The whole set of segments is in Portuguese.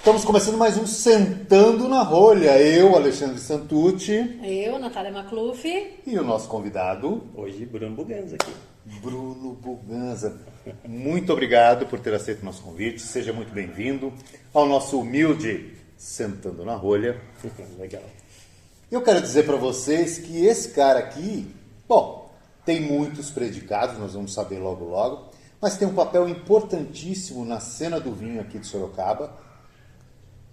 Estamos começando mais um Sentando na Rolha. Eu, Alexandre Santucci. Eu, Natália Macluf. E o nosso convidado. Hoje, Bruno Buganza aqui. Bruno Buganza. Muito obrigado por ter aceito o nosso convite. Seja muito bem-vindo ao nosso humilde Sentando na Rolha. Legal. Eu quero dizer para vocês que esse cara aqui, bom, tem muitos predicados, nós vamos saber logo logo, mas tem um papel importantíssimo na cena do vinho aqui de Sorocaba.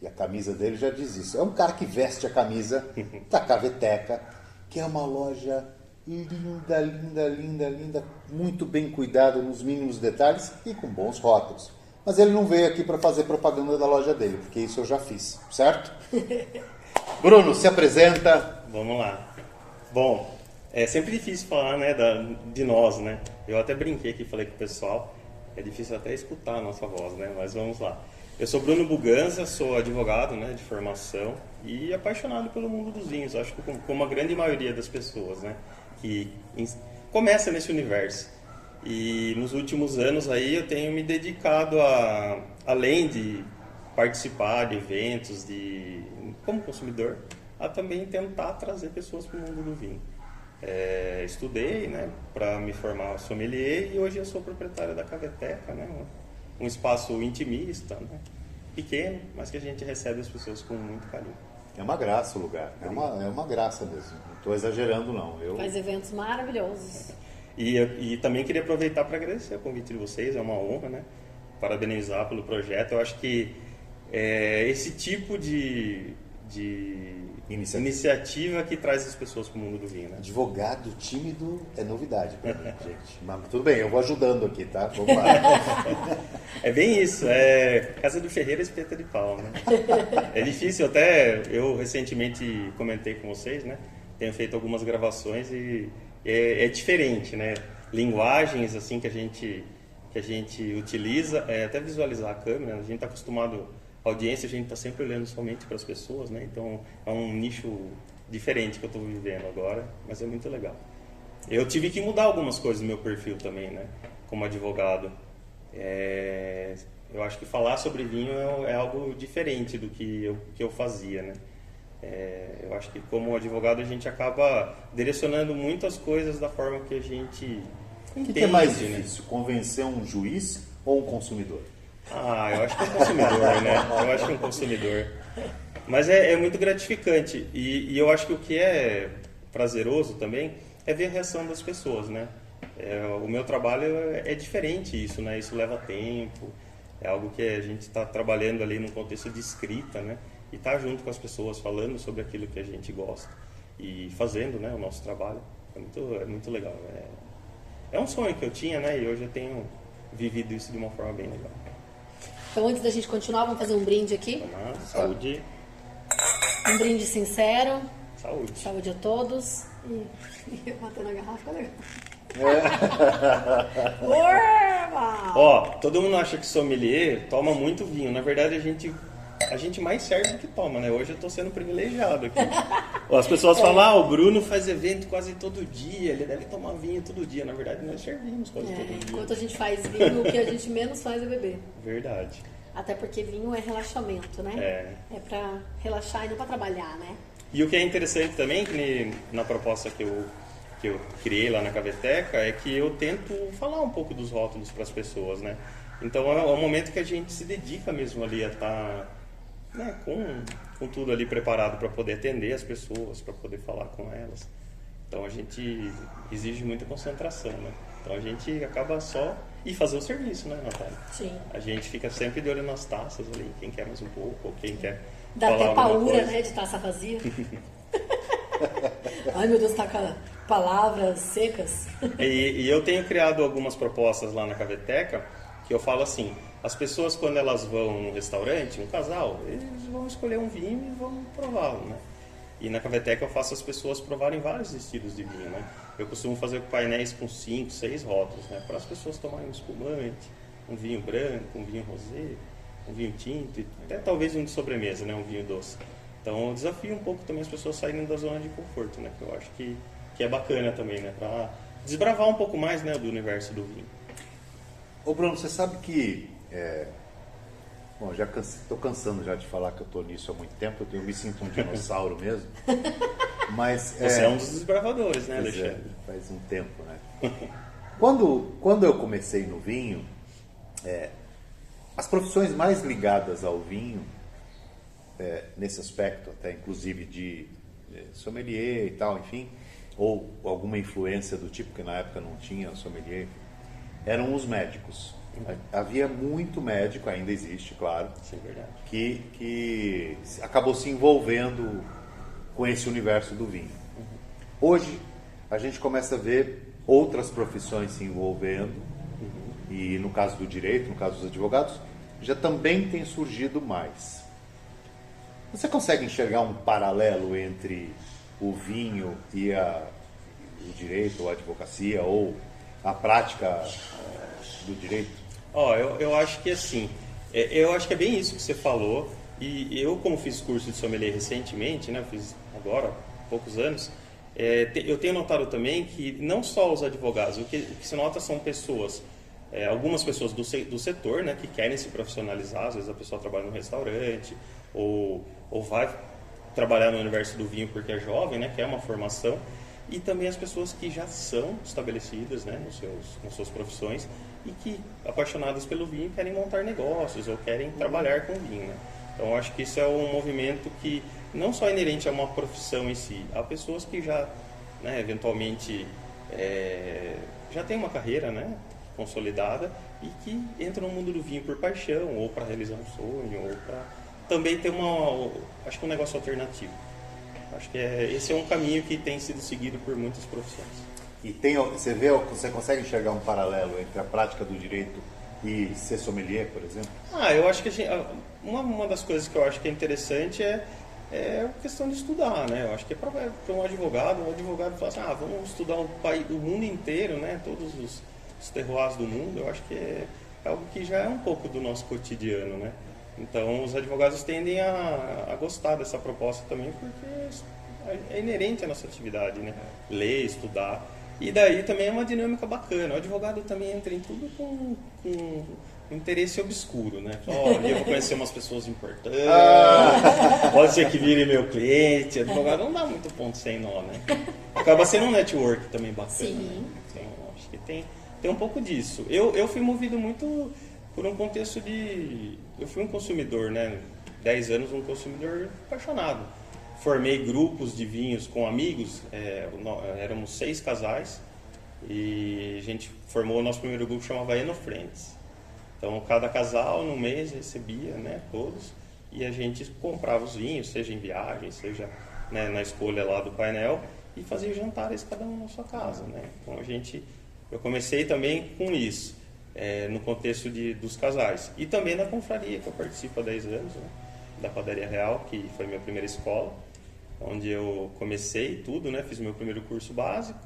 E a camisa dele já diz isso. É um cara que veste a camisa da Caveteca, que é uma loja linda, linda, linda, linda, muito bem cuidada nos mínimos detalhes e com bons rótulos. Mas ele não veio aqui para fazer propaganda da loja dele, porque isso eu já fiz, certo? Bruno, se apresenta. Vamos lá. Bom, é sempre difícil falar, né, de nós, né? Eu até brinquei aqui, falei com o pessoal, é difícil até escutar a nossa voz, né? Mas vamos lá. Eu sou Bruno Buganza, sou advogado, né, de formação e apaixonado pelo mundo dos vinhos. Acho que como a grande maioria das pessoas, né, que começa nesse universo. E nos últimos anos aí eu tenho me dedicado além de participar de eventos como consumidor, a também tentar trazer pessoas para o mundo do vinho. Estudei, né, para me formar sommelier e hoje eu sou proprietário da Caveteca, né, um espaço intimista, né, pequeno, mas que a gente recebe as pessoas com muito carinho. É uma graça o lugar, é uma graça mesmo, não estou exagerando não. Faz eventos maravilhosos. E também queria aproveitar para agradecer o convite de vocês, é uma honra, né, parabenizar pelo projeto. Eu acho que esse tipo de iniciativa que traz as pessoas para o mundo do vinho, né? Advogado tímido é novidade pra mim, gente. Mas tudo bem, eu vou ajudando aqui, tá? Vamos lá. É bem isso, casa do ferreiro espeta de pau, né? É difícil, eu recentemente comentei com vocês, né? Tenho feito algumas gravações e é diferente, né? Linguagens assim que a gente utiliza, até visualizar a câmera, a gente está acostumado. A audiência, a gente está sempre olhando somente para as pessoas, né? Então é um nicho diferente que eu estou vivendo agora, mas é muito legal. Eu tive que mudar algumas coisas no meu perfil também, né? Como advogado. Eu acho que falar sobre vinho é algo diferente do que eu fazia, né? Eu acho que como advogado a gente acaba direcionando muitas coisas da forma que a gente entende. O que é mais difícil, convencer um juiz ou um consumidor? Eu acho que é um consumidor, né? Eu acho que é um consumidor. Mas é muito gratificante. E eu acho que o que é prazeroso também é ver a reação das pessoas, né? O meu trabalho é diferente isso, né? Isso leva tempo. É algo que a gente está trabalhando ali num contexto de escrita, né? E tá junto com as pessoas, falando sobre aquilo que a gente gosta. E fazendo, né, o nosso trabalho. É muito legal. É um sonho que eu tinha, né? E hoje eu tenho vivido isso de uma forma bem legal. Então, antes da gente continuar, vamos fazer um brinde aqui. Vamos lá, saúde. Um brinde sincero. Saúde. Saúde a todos. E matando a garrafa, fica legal. Todo mundo acha que sommelier toma muito vinho. Na verdade, a gente mais serve do que toma, né? Hoje eu tô sendo privilegiado aqui. As pessoas falam, o Bruno faz evento quase todo dia, ele deve tomar vinho todo dia. Na verdade, nós servimos quase todo dia. Enquanto a gente faz vinho, o que a gente menos faz é beber. Verdade. Até porque vinho é relaxamento, né? É pra relaxar e não pra trabalhar, né? E o que é interessante também, que na proposta que eu criei lá na Caveteca, é que eu tento falar um pouco dos rótulos para as pessoas, né? Então é um momento que a gente se dedica mesmo ali a estar, né, com tudo ali preparado para poder atender as pessoas, para poder falar com elas. Então a gente exige muita concentração, né? Então a gente acaba só e fazer o serviço, né, Natália? Sim. A gente fica sempre de olho nas taças ali, quem quer mais um pouco, ou quem quer Dá falar até paura, coisa. né, de taça vazia. Ai, meu Deus, tá com palavras secas. E eu tenho criado algumas propostas lá na Caveteca, que eu falo assim, as pessoas quando elas vão num restaurante, um casal, eles vão escolher um vinho e vão prová-lo, né? E na Caveteca eu faço as pessoas provarem vários estilos de vinho, né? Eu costumo fazer painéis com 5, 6 rótulos, né? Para as pessoas tomarem um espumante, um vinho branco, um vinho rosé, um vinho tinto, e até talvez um de sobremesa, né? Um vinho doce. Então eu desafio um pouco também as pessoas saírem da zona de conforto, né? Que eu acho que é bacana também, né? Para desbravar um pouco mais, né, do universo do vinho. Ô Bruno, você sabe que Bom, já estou cansando já de falar que eu estou nisso há muito tempo, eu me sinto um dinossauro mesmo. Mas, você é um dos desbravadores, né, Alexandre? Faz um tempo, né? Quando eu comecei no vinho, as profissões mais ligadas ao vinho, nesse aspecto, até inclusive de sommelier e tal, enfim, ou alguma influência do tipo, que na época não tinha sommelier, eram os médicos. Havia muito médico, ainda existe, claro, Sim, verdade. que acabou se envolvendo com esse universo do vinho. Hoje, a gente começa a ver outras profissões se envolvendo, e no caso do direito, no caso dos advogados, já também tem surgido mais. Você consegue enxergar um paralelo entre o vinho e o direito, ou a advocacia, ou a prática do direito? Eu acho que assim, eu acho que é bem isso que você falou, e eu, como fiz curso de sommelier recentemente, né, fiz agora, há poucos anos, eu tenho notado também que não só os advogados, o que se nota são pessoas, algumas pessoas do setor, né, que querem se profissionalizar, às vezes a pessoa trabalha no restaurante, ou vai trabalhar no universo do vinho porque é jovem, né, quer uma formação, e também as pessoas que já são estabelecidas, né, nas suas profissões e que, apaixonadas pelo vinho, querem montar negócios ou querem trabalhar com vinho, né? Então, eu acho que isso é um movimento que não só é inerente a uma profissão em si, há pessoas que já, né, eventualmente, já têm uma carreira, né, consolidada e que entram no mundo do vinho por paixão, ou para realizar um sonho, ou para também ter acho que um negócio alternativo. Acho que esse é um caminho que tem sido seguido por muitas profissões. E você consegue enxergar um paralelo entre a prática do direito e ser sommelier, por exemplo? Eu acho que uma das coisas que eu acho que é interessante é a questão de estudar, né? Eu acho que para um advogado fala assim, vamos estudar o mundo inteiro, né? Todos os terroirs do mundo. Eu acho que é algo que já é um pouco do nosso cotidiano, né? Então, os advogados tendem a gostar dessa proposta também, porque é inerente à nossa atividade, né? Ler, estudar. E daí também é uma dinâmica bacana. O advogado também entra em tudo com interesse obscuro, né? Olha, eu vou conhecer umas pessoas importantes, pode ser que vire meu cliente. O advogado não dá muito ponto sem nó, né? Acaba sendo um network também bacana. Sim. Né? Então, acho que tem um pouco disso. Eu fui movido muito por um contexto de... Eu fui um consumidor, né? 10 anos, um consumidor apaixonado. Formei grupos de vinhos com amigos, éramos 6 casais, e a gente formou o nosso primeiro grupo, chamava Eno Friends. Então, cada casal, no mês, recebia, né, todos, e a gente comprava os vinhos, seja em viagem, seja, né, na escolha lá do painel, e fazia jantares cada um na sua casa, né? Então, eu comecei também com isso, no contexto dos casais. E também na confraria, que eu participo há 10 anos, né, da Padaria Real, que foi minha primeira escola, onde eu comecei tudo, né? Fiz meu primeiro curso básico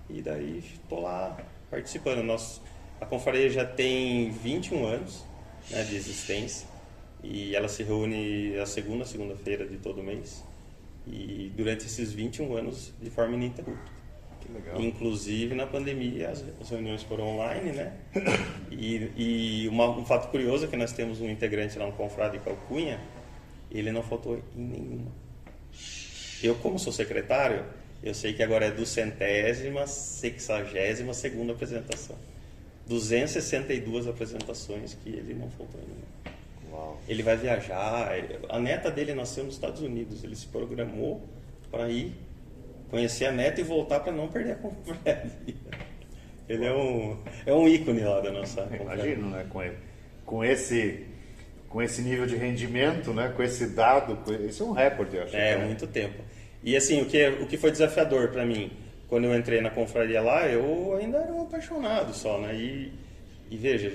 e daí estou lá participando. A confraria já tem 21 anos, né, de existência, e ela se reúne a segunda-feira de todo mês, e durante esses 21 anos de forma ininterrupta. Que legal. Inclusive na pandemia as reuniões foram online, né? E um fato curioso é que nós temos um integrante lá no Confrade de Calcunha, ele não faltou em nenhuma. Eu, como sou secretário, eu sei que agora é 262ª apresentação. 262 apresentações que ele não faltou em nenhuma. Uau. Ele vai viajar, a neta dele nasceu nos Estados Unidos, ele se programou para ir conhecer a neta e voltar para não perder a confraria. Ele é um ícone lá da nossa confraria. Imagino, né? Com esse nível de rendimento, né? Com esse dado, isso é um recorde, eu acho. Muito tempo. E assim, o que foi desafiador para mim, quando eu entrei na confraria lá, eu ainda era um apaixonado só, né? E veja, a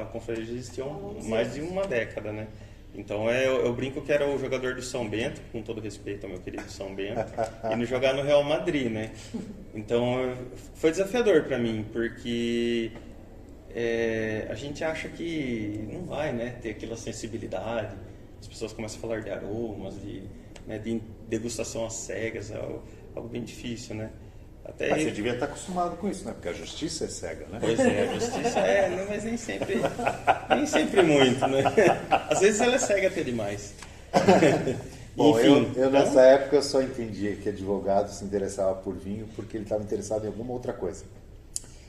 confraria já existia há mais de uma década, né? Então eu brinco que era o jogador do São Bento, com todo respeito ao meu querido São Bento, e jogar no Real Madrid, né? Então foi desafiador para mim, porque a gente acha que não vai, né, ter aquela sensibilidade. As pessoas começam a falar de aromas, de degustação às cegas, é algo bem difícil, né? Até Mas você devia estar acostumado com isso, né? Porque a justiça é cega, né? Pois é, a justiça né? Mas nem sempre muito, né? Às vezes ela é cega até demais. Bom, Enfim, eu nessa época eu só entendia que advogado se interessava por vinho porque ele estava interessado em alguma outra coisa.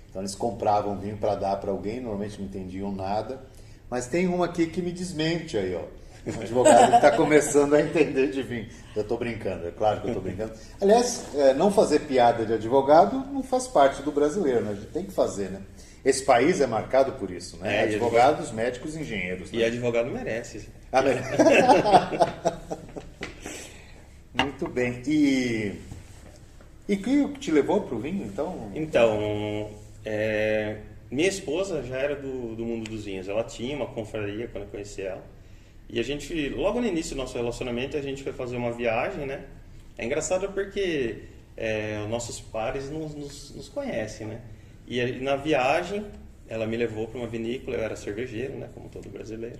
Então eles compravam vinho para dar para alguém, normalmente não entendiam nada. Mas tem uma aqui que me desmente aí, ó. Um advogado que está começando a entender de vinho. Eu estou brincando, é claro que eu estou brincando. Aliás, não fazer piada de advogado não faz parte do brasileiro, né? A gente tem que fazer, né? Esse país é marcado por isso, né? Advogados, médicos, engenheiros. Né? E advogado merece. Ah, muito bem. E que te levou para o vinho, então? Então, minha esposa já era do mundo dos vinhos. Ela tinha uma confraria quando eu conheci ela. E a gente, logo no início do nosso relacionamento, a gente foi fazer uma viagem, né? É engraçado porque os nossos pares nos conhecem, né? E na viagem, ela me levou para uma vinícola, eu era cervejeiro, né? Como todo brasileiro.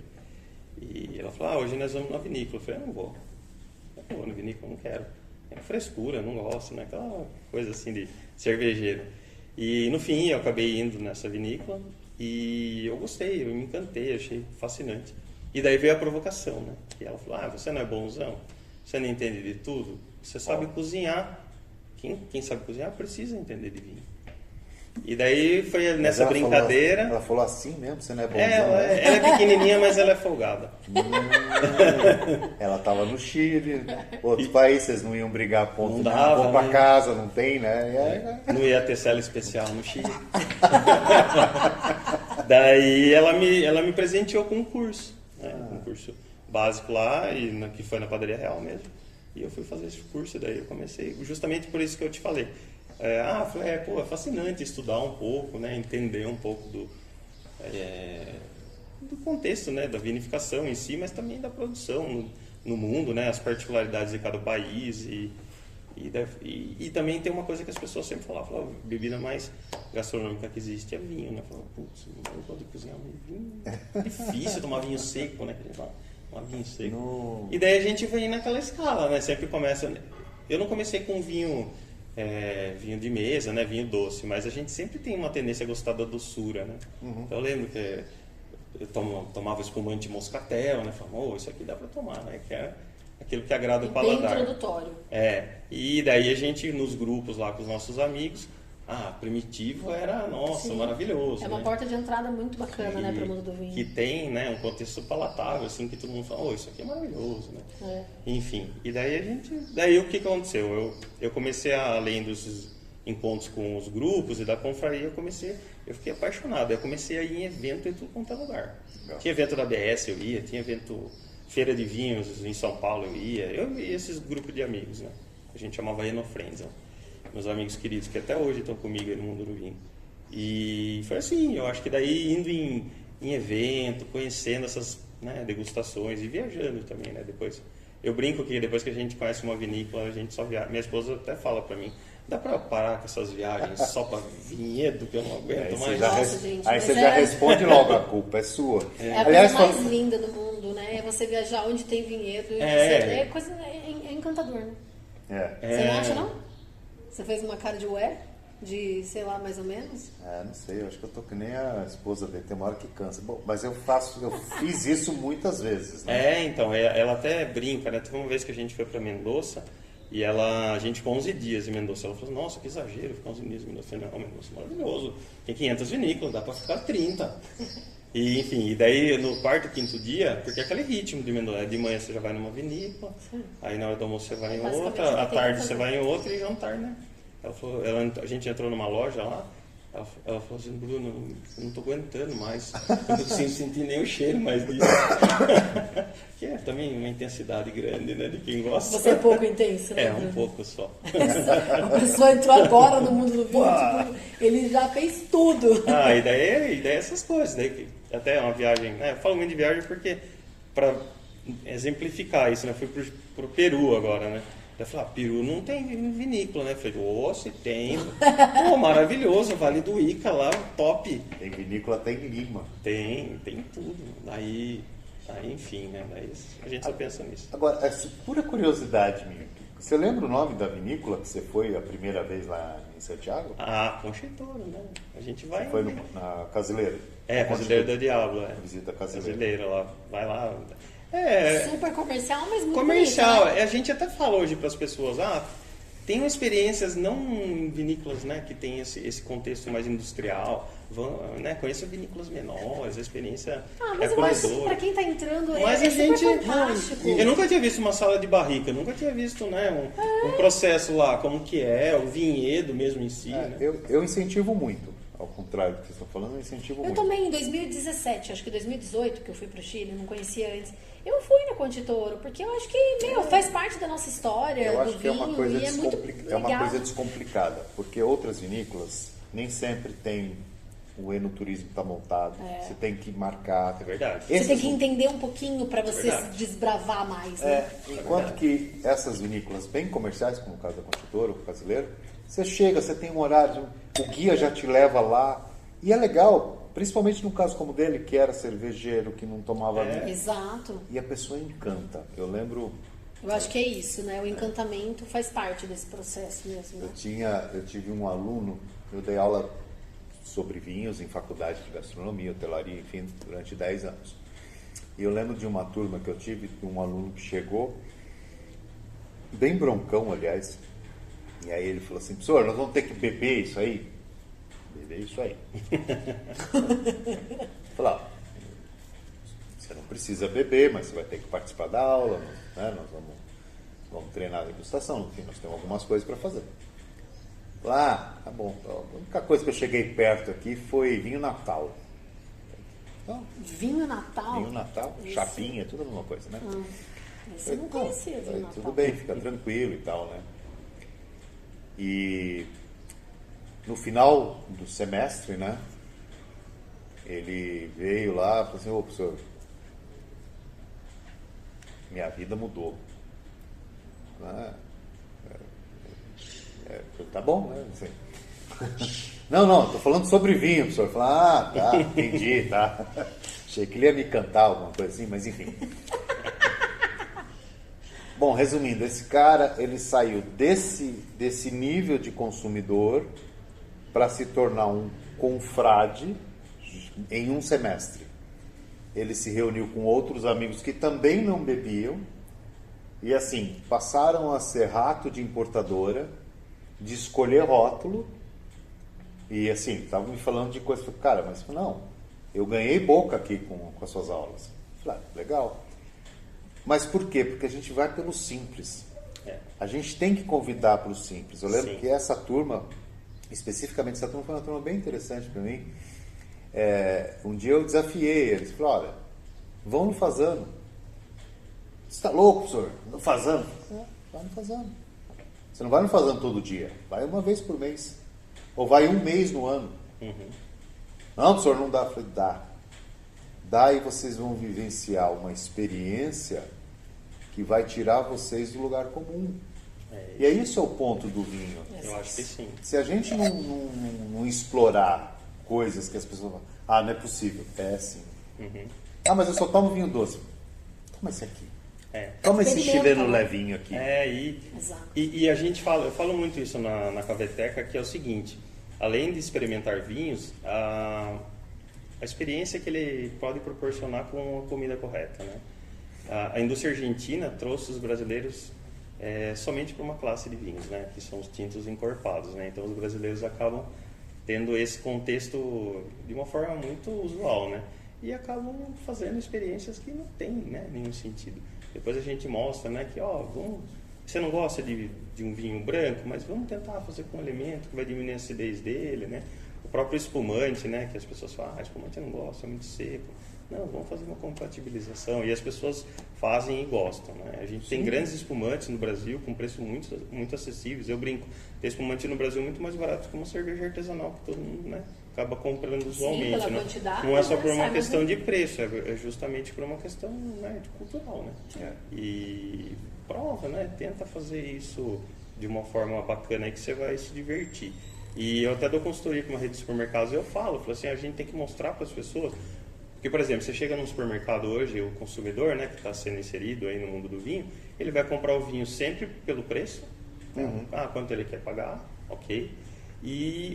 E ela falou, hoje nós vamos na vinícola. Eu falei, eu não vou na vinícola, não quero. É uma frescura, eu não gosto, né? Aquela coisa assim de cervejeiro. E no fim, eu acabei indo nessa vinícola e eu gostei, eu me encantei, achei fascinante. E daí veio a provocação, né? E ela falou, você não é bonzão? Você não entende de tudo? Você sabe cozinhar. Quem sabe cozinhar precisa entender de vinho. E daí foi nessa brincadeira... Ela falou assim mesmo? Você não é bonzão? Ela é pequenininha, mas ela é folgada. Ela estava no Chile, outros países não iam brigar a ponto não de dava, vou para casa, não tem, né? Não ia ter cela especial no Chile. Daí ela me presenteou com um curso. Um curso básico lá, que foi na Padaria Real mesmo. E eu fui fazer esse curso, daí eu comecei, justamente por isso que eu te falei. É fascinante estudar um pouco, né, entender um pouco do contexto, né, da vinificação em si, mas também da produção no mundo, né, as particularidades de cada país e também tem uma coisa que as pessoas sempre falavam, a bebida mais gastronômica que existe é vinho, né? Falavam, putz, não pode cozinhar vinho, é difícil tomar vinho seco, né? Tomar vinho seco. No... E daí a gente vem naquela escala, né? Sempre começa... Eu não comecei com vinho de mesa, né? Vinho doce, mas a gente sempre tem uma tendência a gostar da doçura, né? Uhum. Então eu lembro que eu tomava espumante moscatel, né? Falava, isso aqui dá para tomar, né? Que é aquilo que agrada o paladar. Bem introdutório. E daí a gente, nos grupos lá com os nossos amigos, primitivo era, Sim. maravilhoso. É uma né? porta de entrada muito bacana, né, para o mundo do vinho. Que tem, né, um contexto palatável, assim, que todo mundo fala, isso aqui é maravilhoso, né? Enfim, e daí o que aconteceu? Eu comecei além desses encontros com os grupos e da confraria, eu fiquei apaixonado. Eu comecei a ir em evento em tudo quanto é lugar. Legal. Tinha evento da ABS, eu ia, tinha evento... Feira de vinhos em São Paulo eu ia esses grupos de amigos, né? A gente chamava Eno Friends, né? Meus amigos queridos que até hoje estão comigo aí no mundo do vinho. E foi assim, eu acho que daí indo em evento, conhecendo essas degustações e viajando também, né? Depois, eu brinco que depois que a gente conhece uma vinícola, a gente só viaja. Minha esposa até fala pra mim, dá pra parar com essas viagens só pra vinhedo, que eu não aguento mais. Aí você já responde logo, a culpa é sua. A coisa mais linda do mundo, né? É você viajar onde tem vinhedo. É encantador, né? Você não acha, não? Você fez uma cara de de, sei lá, mais ou menos? Não sei, eu acho que eu tô que nem a esposa dele, tem uma hora que cansa. Bom, mas eu fiz isso muitas vezes, né? Então, ela até brinca, né? Teve uma vez que a gente foi pra Mendoza e a gente ficou 11 dias em Mendoza. Ela falou, nossa, que exagero ficar 11 dias em Mendoza. Eu falei, não, Mendoza é maravilhoso. Tem 500 vinícolas, dá pra ficar 30. E, enfim, e daí no quarto, quinto dia, porque é aquele ritmo de Mendoza. De manhã você já vai numa vinícola, aí na hora do almoço você vai em outra, à tarde você vai em outra e jantar, né? Ela falou, a gente entrou numa loja lá, ela falou assim, Bruno, eu não tô aguentando mais, eu não consigo sentir nem o cheiro mais disso. Que é também uma intensidade grande, né, de quem gosta. Você é pouco intenso, né? Um pouco só. A pessoa entrou agora no mundo do vinho, tipo, ele já fez tudo. E daí essas coisas, daí até uma viagem, eu falo muito de viagem porque, para exemplificar isso, né, fui pro Peru agora, né. Eu falei, Peru não tem vinícola, né? Eu falei, se tem. Maravilhoso, Vale do Ica lá, top. Tem vinícola, tem Lima. Tem tudo. Daí enfim, né? Daí a gente só pensa nisso. Agora, pura curiosidade minha, Você lembra o nome da vinícola que você foi a primeira vez lá em Santiago? Concheitoro, né? A gente vai... Você foi na Casileira? Casileira do Diablo, Visita Casileira. Casileira lá, vai lá. Super comercial, mas muito comercial. bonito, né? A gente até fala hoje para as pessoas, tem experiências não em vinícolas, né, que tem esse contexto mais industrial, né, conheça vinícolas menores, a experiência mas eu acho que para quem está entrando mas é a gente, super fantástico. Eu nunca tinha visto uma sala de barrica, nunca tinha visto, né, um processo lá, como que é, o vinhedo mesmo em si. Né? Eu incentivo muito, ao contrário do que vocês estão falando, eu incentivo muito. Eu também, em 2017, acho que 2018, que eu fui para o Chile, não conhecia antes, eu fui na Concheitoro, porque eu acho que, faz parte da nossa história, eu acho do que vinho, é uma coisa descomplicada, porque outras vinícolas nem sempre tem o enoturismo está montado, você tem que marcar. É verdade. Você tem que entender um pouquinho para você se desbravar mais, né? Enquanto que essas vinícolas bem comerciais, como o caso da Concheitoro, o Brasileiro, você chega, você tem um horário, o guia já te leva lá, e é legal. Principalmente no caso como dele, que era cervejeiro, que não tomava vinho. Exato. E a pessoa encanta. Eu lembro... Eu acho que é isso, né? O encantamento faz parte desse processo mesmo. Né? Eu tive um aluno, eu dei aula sobre vinhos em faculdade de gastronomia, hotelaria, enfim, durante 10 anos. E eu lembro de uma turma que eu tive, de um aluno que chegou, bem broncão, aliás, e aí ele falou assim, professor, nós vamos ter que beber isso aí? Beber isso aí. Falei, você não precisa beber, mas você vai ter que participar da aula, né? Nós vamos treinar a degustação, enfim, nós temos algumas coisas para fazer. Tá bom. A única coisa que eu cheguei perto aqui foi vinho Natal. Então, vinho Natal? Vinho Natal, isso. Chapinha, tudo a mesma coisa, né? Você não conhecia vinho Natal. Tudo bem, fica tranquilo e tal, né? E no final do semestre, né? Ele veio lá e falou assim, professor, minha vida mudou. Tá bom, né? Não, tô falando sobre vinho, professor. Eu falei, tá, entendi, tá. Achei que ele ia me cantar alguma coisa assim, mas enfim. Bom, resumindo, esse cara, ele saiu desse nível de consumidor para se tornar um confrade em um semestre. Ele se reuniu com outros amigos que também não bebiam e assim, passaram a ser rato de importadora, de escolher rótulo e assim, estavam me falando de coisas, cara, mas não, eu ganhei boca aqui com as suas aulas. Falei, legal. Mas por quê? Porque a gente vai pelo simples. A gente tem que convidar para o simples. Eu lembro que essa turma, especificamente essa turma, foi uma turma bem interessante para mim. Um dia eu desafiei eles, falei, olha, vão no Fazano. Você está louco, professor? No Fazano? Vai no Fazano. Você não vai no Fazano todo dia, vai uma vez por mês. Ou vai um mês no ano. Não, professor, não dá. Eu falei, dá. Daí vocês vão vivenciar uma experiência que vai tirar vocês do lugar comum. E isso é o ponto do vinho. Eu acho que sim. Se a gente não explorar coisas que as pessoas falam, não é possível. É sim. Mas eu só tomo vinho doce. Toma esse aqui. Toma esse chileno levinho aqui. E a gente fala, eu falo muito isso na Caveteca, que é o seguinte, além de experimentar vinhos, a experiência que ele pode proporcionar com a comida correta, né? A indústria argentina trouxe os brasileiros somente para uma classe de vinhos, né? Que são os tintos encorpados, né? Então os brasileiros acabam tendo esse contexto de uma forma muito usual, né? E acabam fazendo experiências que não tem, né, nenhum sentido. Depois a gente mostra, né, que você não gosta de um vinho branco, mas vamos tentar fazer com um elemento que vai diminuir a acidez dele, né? O próprio espumante, né, que as pessoas falam, espumante eu não gosto, é muito seco. Não, vamos fazer uma compatibilização. E as pessoas fazem e gostam, né? A gente tem grandes espumantes no Brasil com preços muito, muito acessíveis. Eu brinco, tem espumante no Brasil muito mais barato que uma cerveja artesanal que todo mundo, né, acaba comprando usualmente. Pela né? quantidade, não é só por uma questão de preço, é justamente por uma questão, né, de cultural, né? E prova, né? Tenta fazer isso de uma forma bacana aí que você vai se divertir. E eu até dou consultoria para uma rede de supermercados e eu falo assim, a gente tem que mostrar para as pessoas Porque, por exemplo, você chega num supermercado hoje, o consumidor, né, que está sendo inserido aí no mundo do vinho, ele vai comprar o vinho sempre pelo preço, quanto ele quer pagar, ok,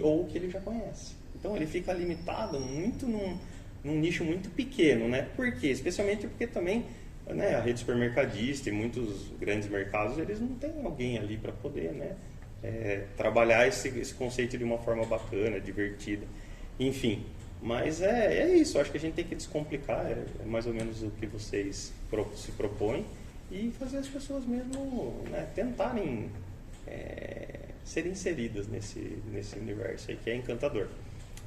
ou o que ele já conhece. Então ele fica limitado muito num nicho muito pequeno, né? Por quê? Especialmente porque também, né, a rede supermercadista e muitos grandes mercados, eles não têm alguém ali para poder, né, trabalhar esse conceito de uma forma bacana, divertida, enfim. Mas é isso, acho que a gente tem que descomplicar, é mais ou menos o que vocês se propõem, e fazer as pessoas mesmo, né, tentarem ser inseridas nesse universo aí, que é encantador.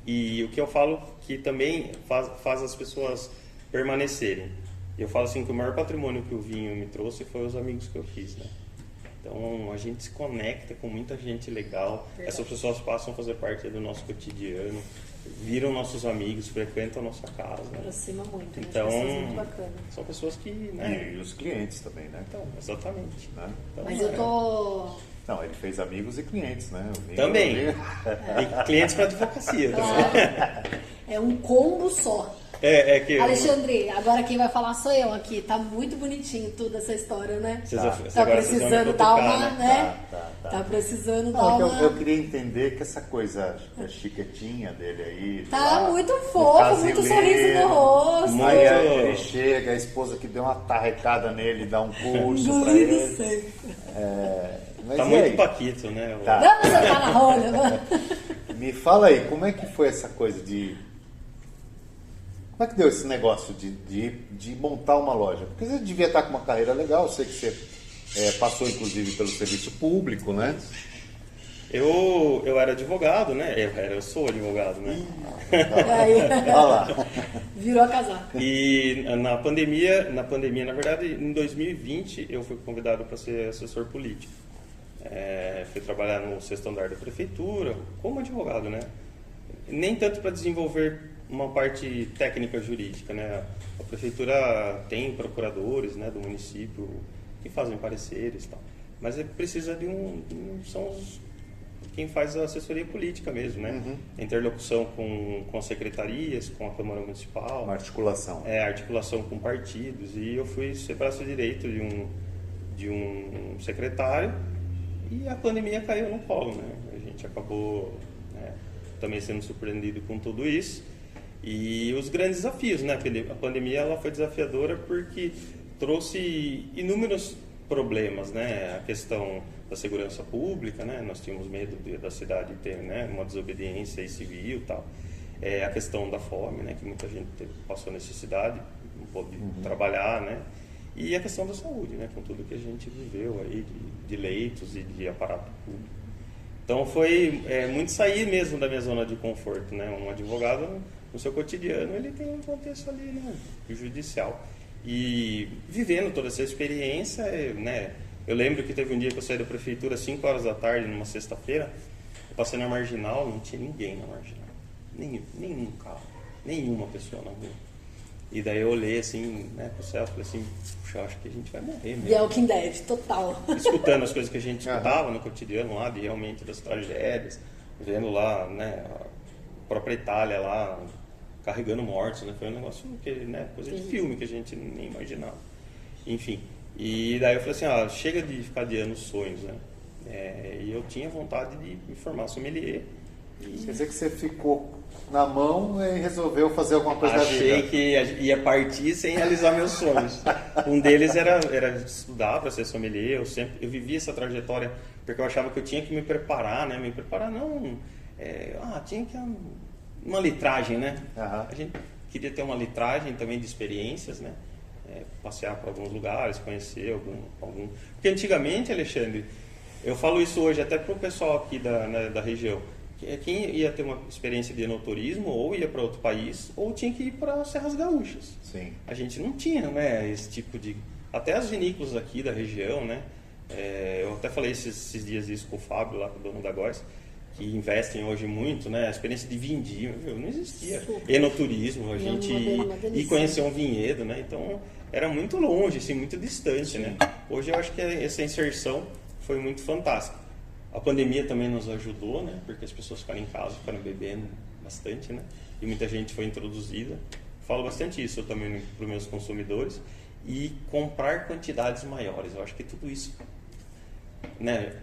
E o que eu falo que também faz as pessoas permanecerem. Eu falo assim que o maior patrimônio que o vinho me trouxe foi os amigos que eu fiz, né? Então a gente se conecta com muita gente legal, essas pessoas passam a fazer parte do nosso cotidiano, viram nossos amigos, frequentam a nossa casa. Aproxima muito, então, muito bacana. São pessoas que... Né? E os clientes também, né? Então, exatamente. Né? Então, mas eu tô... Não, ele fez amigos e clientes, né? Também. E clientes para advocacia também. É um combo só. Que Alexandre, agora quem vai falar sou eu aqui. Tá muito bonitinho tudo essa história, né? Tá precisando dar uma, né? Tá precisando dar uma... Eu queria entender que essa coisa chiquetinha dele aí... Tá lá, muito fofo, muito sorriso no rosto. Aí ele chega, a esposa que deu uma tarrecada nele, dá um curso pra ele. Mas tá muito paquito, né? Tá. Não, você tá na roda, mano. Me fala aí, como é que foi essa coisa de... Como é que deu esse negócio de montar uma loja? Porque você devia estar com uma carreira legal, eu sei que você passou inclusive pelo serviço público, né? Eu era advogado, né? Eu sou advogado, né? Olha lá. Virou a casar. E na pandemia, na verdade, em 2020, eu fui convidado para ser assessor político. Fui trabalhar no sexto andar da prefeitura, como advogado, né? Nem tanto para desenvolver uma parte técnica jurídica, né? A prefeitura tem procuradores, né, do município que fazem pareceres e tal, mas precisa de são quem faz a assessoria política mesmo, né? A interlocução com as secretarias, com a Câmara Municipal. Uma articulação. Articulação com partidos, e eu fui ser braço direito de um secretário, e a pandemia caiu no colo, né? A gente acabou também sendo surpreendido com tudo isso. E os grandes desafios, né? A pandemia ela foi desafiadora porque trouxe inúmeros problemas, né? A questão da segurança pública, né? Nós tínhamos medo da cidade ter, né, uma desobediência civil e tal. A questão da fome, né? Que muita gente passou necessidade, não pôde trabalhar, né? E a questão da saúde, né? Com tudo que a gente viveu aí, de leitos e de aparato público. Então foi muito sair mesmo da minha zona de conforto, né? Um advogado, no seu cotidiano, ele tem um contexto ali, né, judicial. E vivendo toda essa experiência, né? Eu lembro que teve um dia que eu saí da prefeitura às 5 horas da tarde, numa sexta-feira, eu passei na Marginal, não tinha ninguém na Marginal. Nenhum carro, nenhuma pessoa na rua. E daí eu olhei assim, né, pro céu, falei assim, puxa, acho que a gente vai morrer mesmo. The Walking Dead, total. Escutando as coisas que a gente escutava no cotidiano lá, de realmente das tragédias, vendo lá, né, a própria Itália lá, carregando mortos, né, foi um negócio que, né, coisa de filme que a gente nem imaginava. Enfim, e daí eu falei assim, chega de ficar adiando os sonhos, né, e eu tinha vontade de me formar sommelier. Quer dizer que você ficou na mão e resolveu fazer alguma coisa da vida. Achei que ia partir sem realizar meus sonhos. Um deles era estudar para ser sommelier. Eu vivi essa trajetória porque eu achava que eu tinha que me preparar, né? Me preparar não... tinha que... Uma litragem, né? A gente queria ter uma litragem também de experiências, né? Passear por alguns lugares, conhecer algum... Porque antigamente, Alexandre, eu falo isso hoje até para o pessoal aqui da região, quem ia ter uma experiência de enoturismo ou ia para outro país ou tinha que ir para as Serras Gaúchas. Sim. A gente não tinha, né, esse tipo de... Até as vinícolas aqui da região, né? Eu até falei esses dias isso com o Fábio, lá, o dono da Góis, que investem hoje muito, né? A experiência de vindio, não existia. Super. Enoturismo, a gente ir conhecer um vinhedo, né? Então, era muito longe, assim, muito distante, né? Hoje eu acho que essa inserção foi muito fantástica. A pandemia também nos ajudou, né? Porque as pessoas ficaram em casa, ficaram bebendo bastante, né? E muita gente foi introduzida. falo bastante isso também para os meus consumidores, e comprar quantidades maiores. Eu acho que tudo isso, né,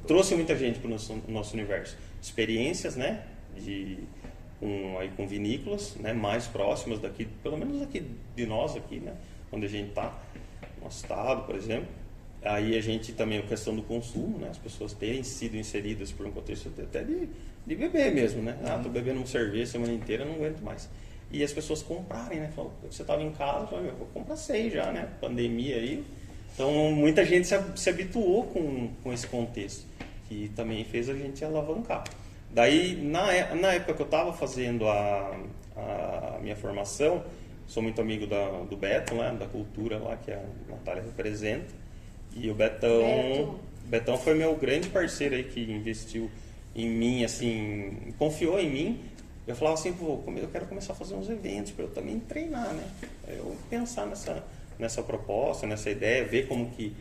trouxe muita gente para o nosso universo. Experiências, né, com vinícolas, né, mais próximas daqui, pelo menos aqui de nós, aqui, né, onde a gente está, no estado, por exemplo. Aí a gente também, a questão do consumo, né, as pessoas terem sido inseridas por um contexto até de beber mesmo, né? Tô bebendo um cerveja a semana inteira, não aguento mais. E as pessoas comprarem, né? Você estava em casa, eu vou comprar 6 já, né? Pandemia aí. Então, muita gente se habituou com esse contexto, que também fez a gente alavancar. Daí, na época que eu estava fazendo a minha formação, sou muito amigo do Beto, né? Da cultura lá, que a Natália representa. E o Betão foi meu grande parceiro aí, que investiu em mim, assim, confiou em mim. Eu falava assim, eu quero começar a fazer uns eventos para eu também treinar, né? Eu pensar nessa proposta, nessa ideia, ver como que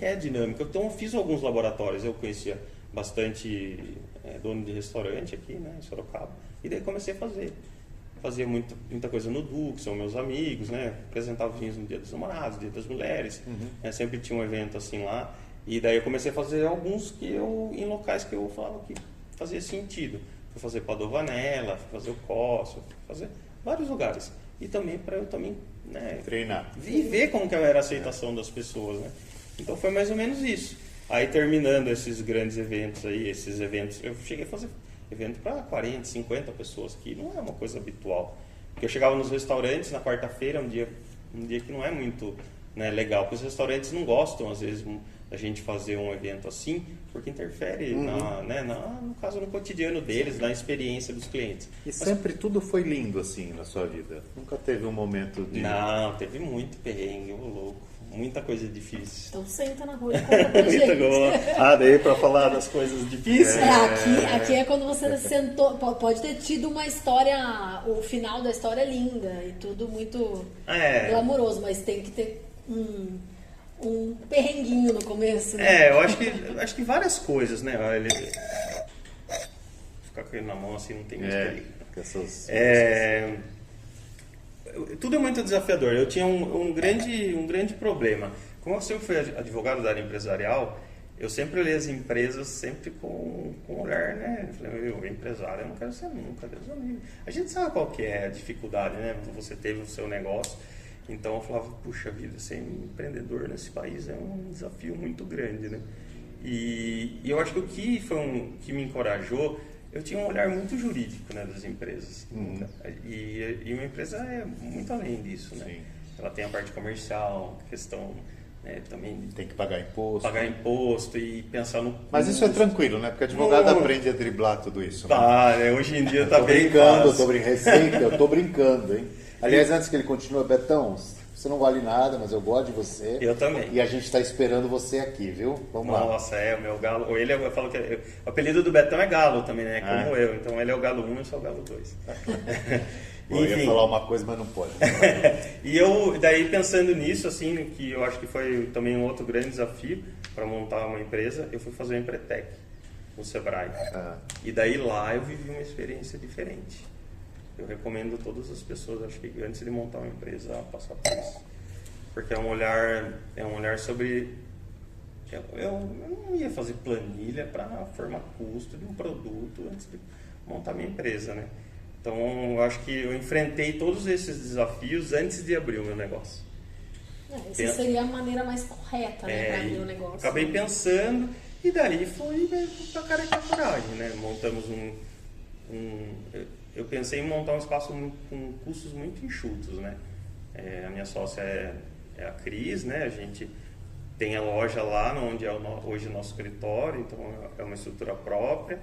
é a dinâmica. Então eu fiz alguns laboratórios, eu conhecia bastante dono de restaurante aqui, né, em Sorocaba, e daí comecei a fazer. Fazia muita coisa no Du, que são meus amigos, né? Apresentava vinhos no Dia dos Namorados, Dia das Mulheres, né? Sempre tinha um evento assim lá. E daí eu comecei a fazer alguns em locais que eu falava que fazia sentido. Fui fazer Padovanella, fui fazer o Cosso, fui fazer vários lugares. E também para eu também, né, treinar. Viver como que era a aceitação das pessoas, né? Então foi mais ou menos isso. Aí terminando esses grandes eventos aí, eu cheguei a fazer evento para 40, 50 pessoas, que não é uma coisa habitual. Porque eu chegava nos restaurantes na quarta-feira, um dia que não é muito, né, legal, porque os restaurantes não gostam, às vezes, da gente fazer um evento assim, porque interfere, no caso, no cotidiano deles, na experiência dos clientes. E sempre tudo foi lindo assim na sua vida? Nunca teve um momento de... Não, teve muito perrengue, louco. Muita coisa difícil. Então senta na rua e conta pra gente. Daí pra falar das coisas difíceis. Aqui é quando você sentou. Pode ter tido uma história, o final da história é linda e tudo muito glamouroso, mas tem que ter um perrenguinho no começo, né? Eu acho que várias coisas, né? Ficar com ele na mão assim não tem muito perigo. Tudo é muito desafiador. Eu tinha um grande problema. Como eu sempre fui advogado da área empresarial, eu sempre olhei as empresas sempre com olhar, né? Eu falei, empresário, eu não quero ser nunca, Deus amigo. A gente sabe qual que é a dificuldade, né? Você teve o seu negócio. Então eu falava, puxa vida, ser empreendedor nesse país é um desafio muito grande, né? E eu acho que o que me encorajou, eu tinha um olhar muito jurídico, né, das empresas. E uma empresa é muito além disso, né? Sim. Ela tem a parte comercial, questão, né, também... Tem que pagar imposto. Pagar imposto e pensar no... Mas isso é tranquilo, né? Porque advogado aprende a driblar tudo isso. Né? Hoje em dia tá bem fácil. Eu tô brincando, hein? Aliás, antes que ele continue, Betão, você não vale nada, mas eu gosto de você. Eu também. E a gente está esperando você aqui, viu? Vamos lá. Nossa, o meu galo. Eu falo que o apelido do Betão é Galo também, né? Como eu. Então ele é o Galo 1 e eu sou o Galo 2. Eu ia falar uma coisa, mas não pode. E eu, daí pensando nisso, assim, que eu acho que foi também um outro grande desafio para montar uma empresa, eu fui fazer o Empretec no Sebrae. E daí lá eu vivi uma experiência diferente. Eu recomendo a todas as pessoas, acho que antes de montar uma empresa, a passar por isso. Porque é um olhar sobre... Eu não ia fazer planilha para formar custo de um produto antes de montar minha empresa, né? Então, eu acho que eu enfrentei todos esses desafios antes de abrir o meu negócio. Essa seria a maneira mais correta, né, para abrir o negócio. Acabei pensando, e daí foi pra cara e pra coragem, né? Montamos eu pensei em montar um espaço com custos muito enxutos, né? A minha sócia é a Cris, né? A gente tem a loja lá onde é hoje o nosso escritório, então é uma estrutura própria.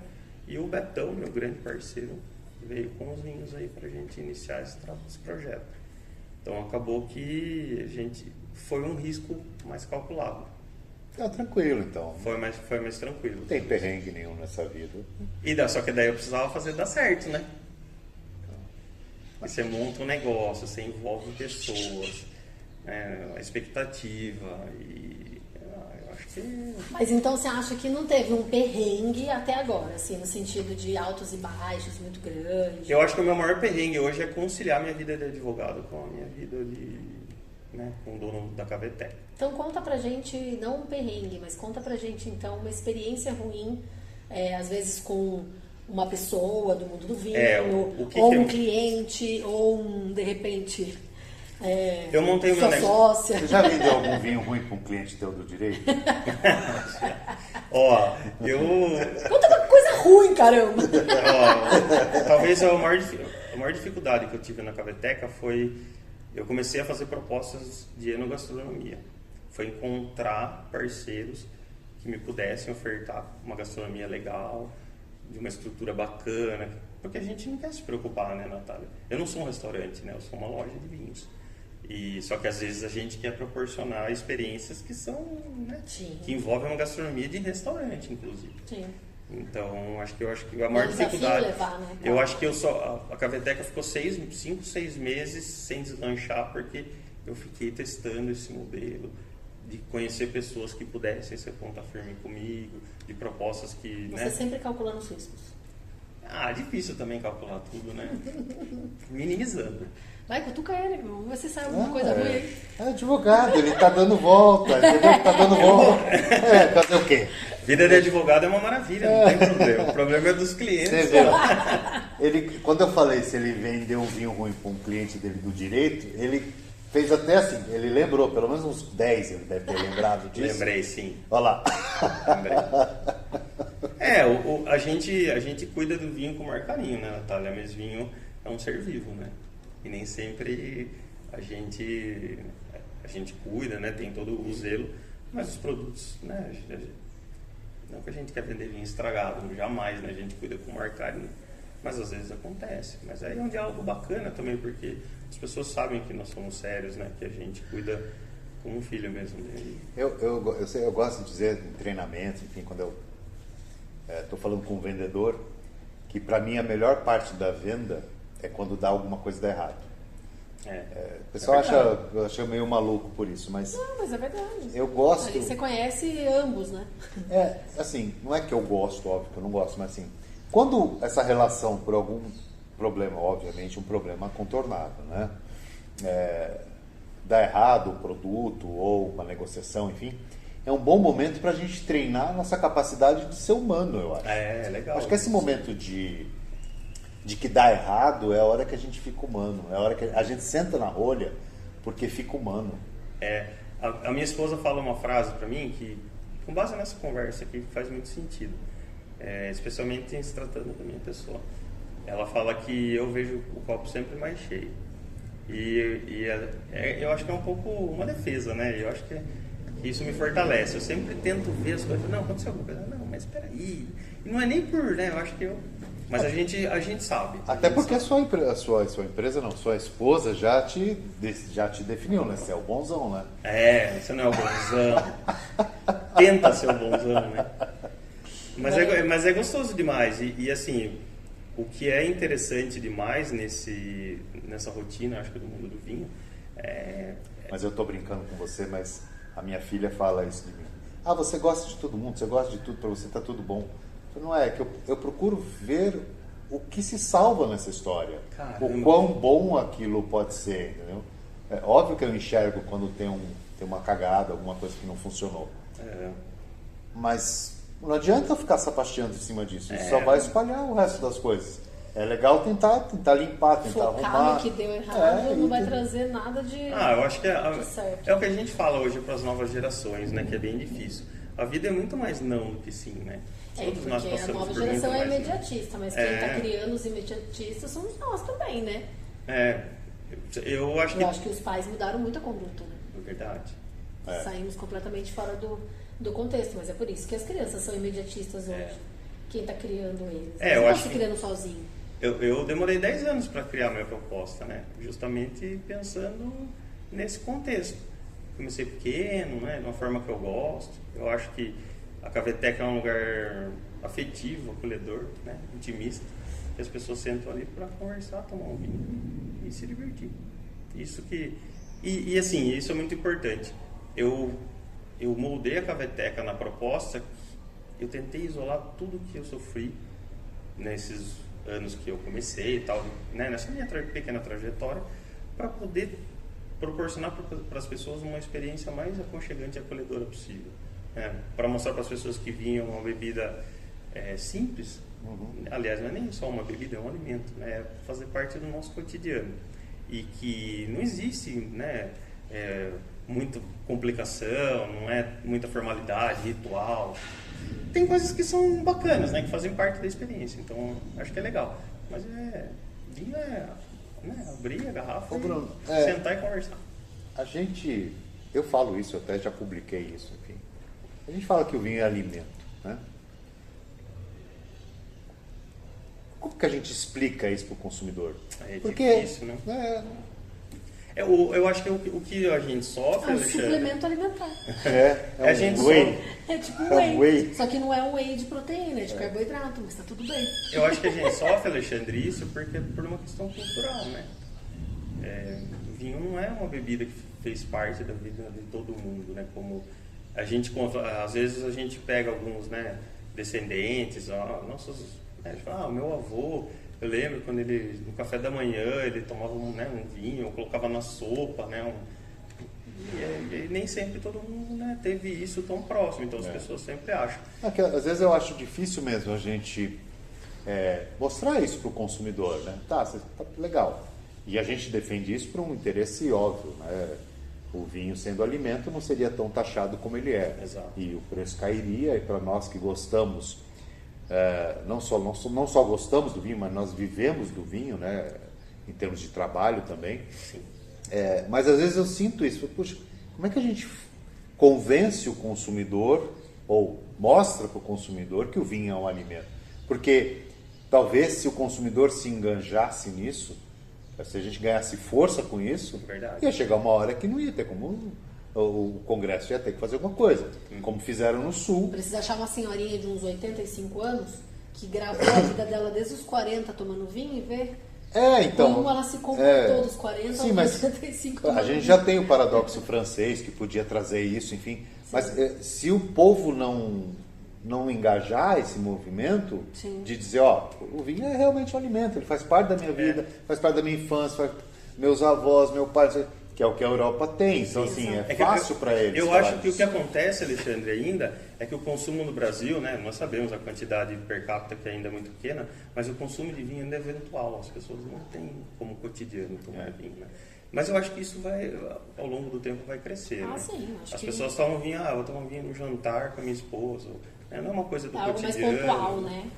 E o Betão, meu grande parceiro, veio com os vinhos aí para a gente iniciar esse projeto. Então acabou que foi um risco mais calculado. Tranquilo, então. Foi mais tranquilo. Não tem perrengue nenhum nessa vida. Só que daí eu precisava fazer dar certo, né? E você monta um negócio, você envolve pessoas, a expectativa, e eu acho que... Mas então você acha que não teve um perrengue até agora, assim, no sentido de altos e baixos muito grande? Eu acho que o meu maior perrengue hoje é conciliar minha vida de advogado com a minha vida com o dono da Cavetec. Então conta pra gente, não um perrengue, mas conta pra gente então uma experiência ruim, às vezes com uma pessoa do mundo do vinho, ou um cliente, ou de repente... eu montei o meu negócio. Sócia. Você já vendeu algum vinho ruim para um cliente teu do direito? Conta uma coisa ruim, caramba! Talvez a maior dificuldade que eu tive na Caveteca foi... Eu comecei a fazer propostas de enogastronomia. Foi encontrar parceiros que me pudessem ofertar uma gastronomia legal, de uma estrutura bacana. Porque a gente não quer se preocupar, né, Natália? Eu não sou um restaurante, né? Eu sou uma loja de vinhos. Só que às vezes a gente quer proporcionar experiências que são, né, que envolvem uma gastronomia de restaurante, inclusive. Sim. Então, eu acho que a maior dificuldade... levar, né? Eu acho que a Caveteca ficou 5, 6 meses sem deslanchar, porque eu fiquei testando esse modelo, de conhecer pessoas que pudessem ser ponta firme comigo, de propostas que... Você sempre calculando os riscos. Difícil também calcular tudo, né? Minimizando. Vai, cutuca ele, vamos ver se sai alguma coisa ruim aí. É advogado, ele tá dando volta, entendeu? Tá dando volta. Fazer o quê? Vida de advogado é uma maravilha, não tem problema. O problema é dos clientes. Você viu? Quando eu falei se ele vendeu um vinho ruim para um cliente dele do direito, ele fez até assim, ele lembrou, pelo menos uns 10 ele deve ter lembrado disso. Lembrei, sim. Olha lá. Lembrei. A gente cuida do vinho com o maior carinho, né, Natália? Mas vinho é um ser vivo, né? E nem sempre a gente cuida, né? Tem todo o zelo, mas os produtos, né? Não que a gente quer vender vinho estragado, jamais, né? A gente cuida com o maior carinho. Mas às vezes acontece. Mas aí é um diálogo bacana também, porque as pessoas sabem que nós somos sérios, né? Que a gente cuida como um filho mesmo dele. Eu gosto de dizer em treinamento, enfim, quando eu estou falando com um vendedor, que para mim a melhor parte da venda é quando dá alguma coisa dá errado. O pessoal acha meio maluco por isso, mas... Não, mas é verdade. Eu gosto... Aí você conhece ambos, né? Assim, não é que eu gosto, óbvio que eu não gosto, mas assim, quando essa relação, por algum problema, obviamente um problema contornável, né? Dá errado o produto ou uma negociação, enfim, é um bom momento para a gente treinar a nossa capacidade de ser humano, eu acho. É legal. Acho que esse momento de que dá errado é a hora que a gente fica humano, é a hora que a gente senta na rolha porque fica humano. A minha esposa fala uma frase para mim que, com base nessa conversa aqui, faz muito sentido, especialmente em se tratando da minha pessoa. Ela fala que eu vejo o copo sempre mais cheio. Eu acho que é um pouco uma defesa, né? Eu acho que isso me fortalece. Eu sempre tento ver as coisas. Não, aconteceu alguma coisa. Não, mas espera aí. E não é nem por, né? Eu acho que mas a gente sabe. Até porque a sua empresa não, sua esposa já te definiu, né? Você é o bonzão, né? Você não é o bonzão. Tenta ser o bonzão, né? Mas é gostoso demais. E assim, o que é interessante demais nessa rotina, acho que do mundo do vinho, Mas eu tô brincando com você, mas a minha filha fala isso de mim. Você gosta de todo mundo, você gosta de tudo, para você tá tudo bom. Não é, que eu procuro ver o que se salva nessa história. Caramba. O quão bom aquilo pode ser, entendeu? É óbvio que eu enxergo quando tem uma cagada, alguma coisa que não funcionou. Mas não adianta ficar sapateando em cima disso. Isso só vai espalhar o resto das coisas. É legal tentar limpar, tentar focar arrumar. No que deu errado não vai trazer nada de eu acho que certo. É o que a gente fala hoje para as novas gerações, né? Que é bem difícil. A vida é muito mais não do que sim, né? Todos nós passamos a nova geração é imediatista, mas quem está criando os imediatistas somos nós também, né? Eu acho que os pais mudaram muito a conduta, né? É verdade. Saímos completamente fora do contexto, mas é por isso que as crianças são imediatistas hoje. Quem está criando eles. Eles não estão se criando sozinho. Eu demorei 10 anos para criar a minha proposta, né? Justamente pensando nesse contexto. Comecei pequeno, né? De uma forma que eu gosto. Eu acho que a Caveteca é um lugar afetivo, acolhedor, né? Intimista, que as pessoas sentam ali para conversar, tomar um vinho e se divertir. Isso que... E assim, isso é muito importante. Eu eu moldei a Caveteca na proposta, eu tentei isolar tudo que eu sofri nesses anos que eu comecei e tal, né, nessa minha pequena trajetória, para poder proporcionar para as pessoas uma experiência mais aconchegante e acolhedora possível. Para mostrar para as pessoas que vinham uma bebida simples, aliás, não é nem só uma bebida, é um alimento, né, é fazer parte do nosso cotidiano. E que não existe, né, muita complicação, não é muita formalidade, ritual. Tem coisas que são bacanas, né, que fazem parte da experiência, então acho que é legal. Mas vinho né, abrir a garrafa, Bruno, sentar e conversar. Eu falo isso, eu até já publiquei isso, enfim. A gente fala que o vinho é alimento, né? Como que a gente explica isso para o consumidor? Porque difícil, né? Eu acho que o que a gente sofre, é um suplemento alimentar. A gente whey. É tipo um whey. Só que não é um whey de proteína, é de carboidrato, mas tá tudo bem. Eu acho que a gente sofre, Alexandre, isso porque por uma questão cultural, né? Vinho não é uma bebida que fez parte da vida de todo mundo, né? Como a gente, às vezes a gente pega alguns, né, descendentes, nossos, a gente fala, o meu avô, eu lembro quando ele, no café da manhã, ele tomava um vinho, ou colocava na sopa, né? E nem sempre todo mundo, né, teve isso tão próximo, então as pessoas sempre acham. Às vezes eu acho difícil mesmo a gente mostrar isso para o consumidor, né? Tá legal. E a gente defende isso por um interesse óbvio, né? O vinho sendo alimento não seria tão taxado como ele é. Exato. E o preço cairia, e para nós que gostamos, não só gostamos do vinho, mas nós vivemos do vinho, né? Em termos de trabalho também. Sim. Mas às vezes eu sinto isso, puxa, como é que a gente convence o consumidor ou mostra para o consumidor que o vinho é um alimento? Porque talvez se o consumidor se enganjasse nisso, se a gente ganhasse força com isso, ia chegar uma hora que não ia ter como o Congresso ia ter que fazer alguma coisa, como fizeram no Sul. Precisa achar uma senhorinha de uns 85 anos que gravou a vida dela desde os 40 tomando vinho e ver então, como ela se comportou dos 40 aos 85 anos. A gente já tem o paradoxo francês que podia trazer isso, enfim. Sim. Mas se o povo não engajar esse movimento, sim, de dizer, o vinho é realmente um alimento, ele faz parte da minha vida, faz parte da minha infância, meus avós, meu pai, que é o que a Europa tem, então assim, é fácil para eles. Eu acho que o que acontece, Alexandre, ainda, é que o consumo no Brasil, né, nós sabemos a quantidade per capita que ainda é muito pequena, mas o consumo de vinho ainda é eventual, as pessoas não têm como cotidiano tomar vinho, né? Mas eu acho que isso vai, ao longo do tempo, vai crescer, né? Sim, as pessoas tomam vinho, eu vou tomar vinho no jantar com a minha esposa, não é uma coisa do algo cotidiano. Mais pontual, né?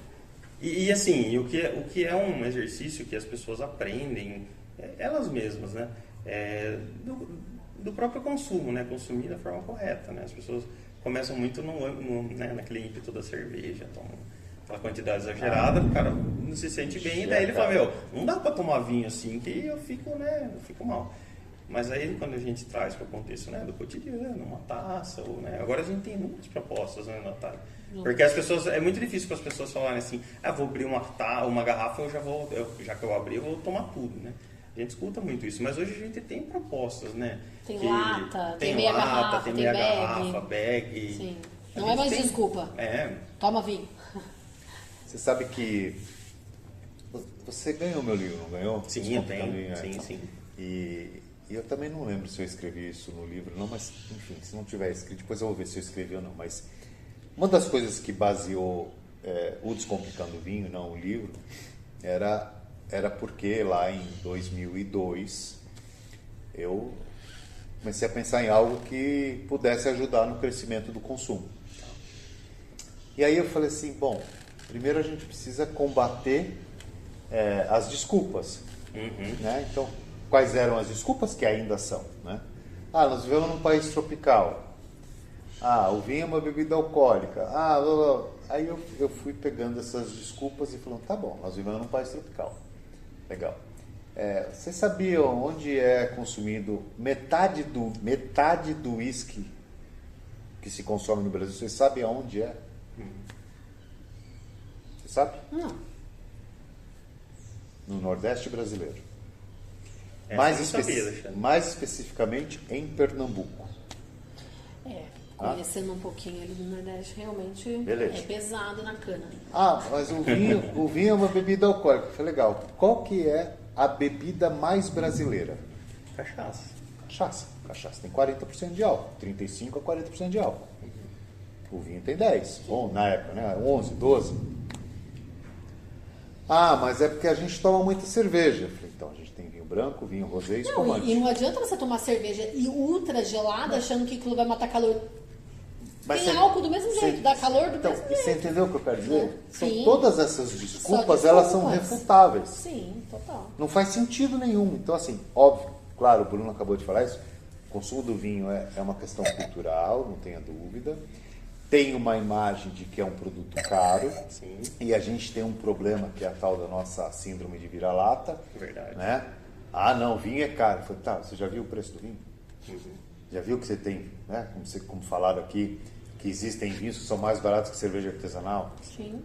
E assim, o que é um exercício que as pessoas aprendem, elas mesmas, né? Do próprio consumo, né? Consumir da forma correta, né? As pessoas começam muito naquele ímpeto da cerveja, tomam aquela quantidade exagerada, o cara não se sente bem, e daí ele fala, não dá para tomar vinho assim, que eu fico mal. Mas aí quando a gente traz para o contexto, né, do cotidiano, uma taça, ou, né, agora a gente tem muitas propostas, né, Natália? Porque as pessoas, é muito difícil para as pessoas falarem assim, vou abrir uma garrafa, já que eu abri, eu vou tomar tudo, né? A gente escuta muito isso, mas hoje a gente tem propostas, né? Tem lata, tem meia garrafa, tem meia garrafa, bag. Sim. Não é mais desculpa. Toma vinho. Você sabe que você ganhou meu livro, não ganhou? Sim, eu tenho. Sim. E eu também não lembro se eu escrevi isso no livro, não, mas enfim, se não tiver escrito, depois eu vou ver se eu escrevi ou não. Mas uma das coisas que baseou o Descomplicando o Vinho, não o livro, era porque lá em 2002 eu comecei a pensar em algo que pudesse ajudar no crescimento do consumo. E aí eu falei assim, bom, primeiro a gente precisa combater as desculpas. Né? Então, quais eram as desculpas que ainda são? Né? Nós vivemos num país tropical. O vinho é uma bebida alcoólica. Aí eu fui pegando essas desculpas e falando, tá bom, nós vivemos num país tropical. Legal. Vocês sabiam onde é consumido metade do uísque que se consome no Brasil? Vocês sabem aonde é? Você sabe? Não. No Nordeste brasileiro. Mais especificamente em Pernambuco. Conhecendo um pouquinho ali do Nordeste, realmente Beleza. É pesado na cana. Mas o vinho é uma bebida alcoólica. Foi legal. Qual que é a bebida mais brasileira? Cachaça tem 40% de álcool. 35% a 40% de álcool. O vinho tem 10%. Bom, na época, né? 11%, 12%. Mas é porque a gente toma muita cerveja. Eu falei, então a gente tem vinho branco, vinho rosé e espumante. E não adianta você tomar cerveja e ultra gelada achando que aquilo vai matar calor. Tem álcool do mesmo jeito, dá calor do mesmo jeito. Você entendeu o que eu quero dizer? Sim. Todas essas desculpas, elas são refutáveis. Sim, total. Não faz sentido nenhum. Então, assim, óbvio, claro, o Bruno acabou de falar isso, o consumo do vinho é uma questão cultural, não tenha dúvida. Tem uma imagem de que é um produto caro. Sim. E a gente tem um problema que é a tal da nossa síndrome de vira-lata. Verdade. Né? Não, vinho é caro. Eu falei, você já viu o preço do vinho? Já viu que você tem, né? Como falaram aqui, que existem vinhos que são mais baratos que cerveja artesanal? Sim.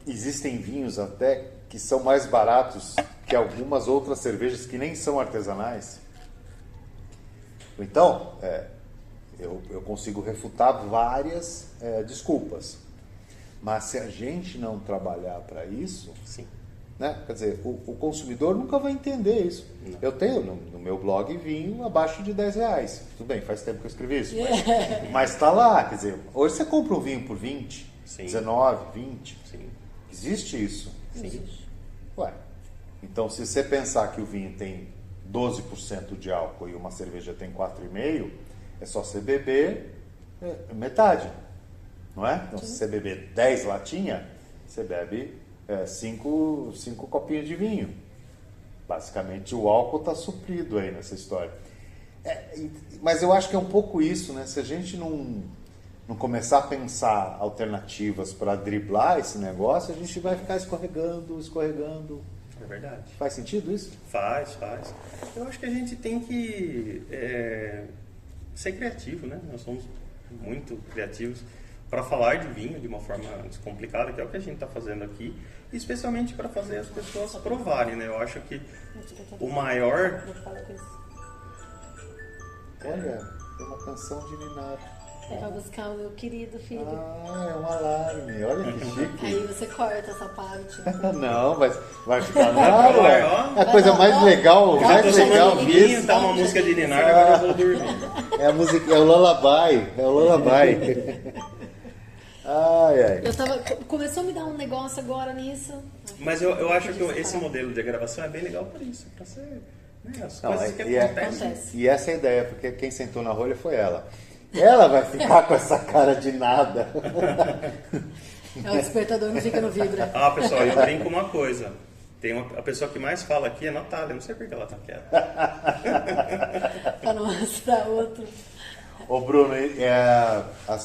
Existem vinhos até que são mais baratos que algumas outras cervejas que nem são artesanais. Então, eu consigo refutar várias desculpas. Mas se a gente não trabalhar para isso, sim. Né? Quer dizer, o consumidor nunca vai entender isso. Não. Eu tenho no meu blog vinho abaixo de R$10. Tudo bem, faz tempo que eu escrevi isso. Mas está lá. Quer dizer, hoje você compra um vinho por 20, sim. 19, 20. Sim. Existe isso? Sim. Existe. Ué, então se você pensar que o vinho tem 12% de álcool e uma cerveja tem 4,5%, é só você beber metade. Não é? Então, se você beber 10 latinhas, você bebe 5 copinhos de vinho. Basicamente, o álcool está suprido aí nessa história. Mas eu acho que é um pouco isso, né? Se a gente não começar a pensar alternativas para driblar esse negócio, a gente vai ficar escorregando. É verdade. Faz sentido isso? Faz. Eu acho que a gente tem que ser criativo, né? Nós somos muito criativos para falar de vinho de uma forma descomplicada, que é o que a gente está fazendo aqui, especialmente para fazer as pessoas provarem, né? Eu acho que o maior... Olha, tem uma canção de Ninar. É para buscar o meu querido filho. É um alarme, olha que chique. Aí você corta essa parte. Não, vai ficar não, é a coisa mais legal, mesmo. Tá uma música de Ninar, agora eu vou dormir. É a música, é o lullaby. Ai. Começou a me dar um negócio agora nisso. Mas eu acho que esse modelo de gravação é bem legal por isso, para ser, né, as coisas que acontecem. E essa é a ideia, porque quem sentou na rolha foi ela. Ela vai ficar com essa cara de nada. O despertador não fica no vibra. Pessoal, eu brinco uma coisa. A pessoa que mais fala aqui é a Natália, não sei por que ela tá quieta. Pra não mostrar outro. Ô Bruno,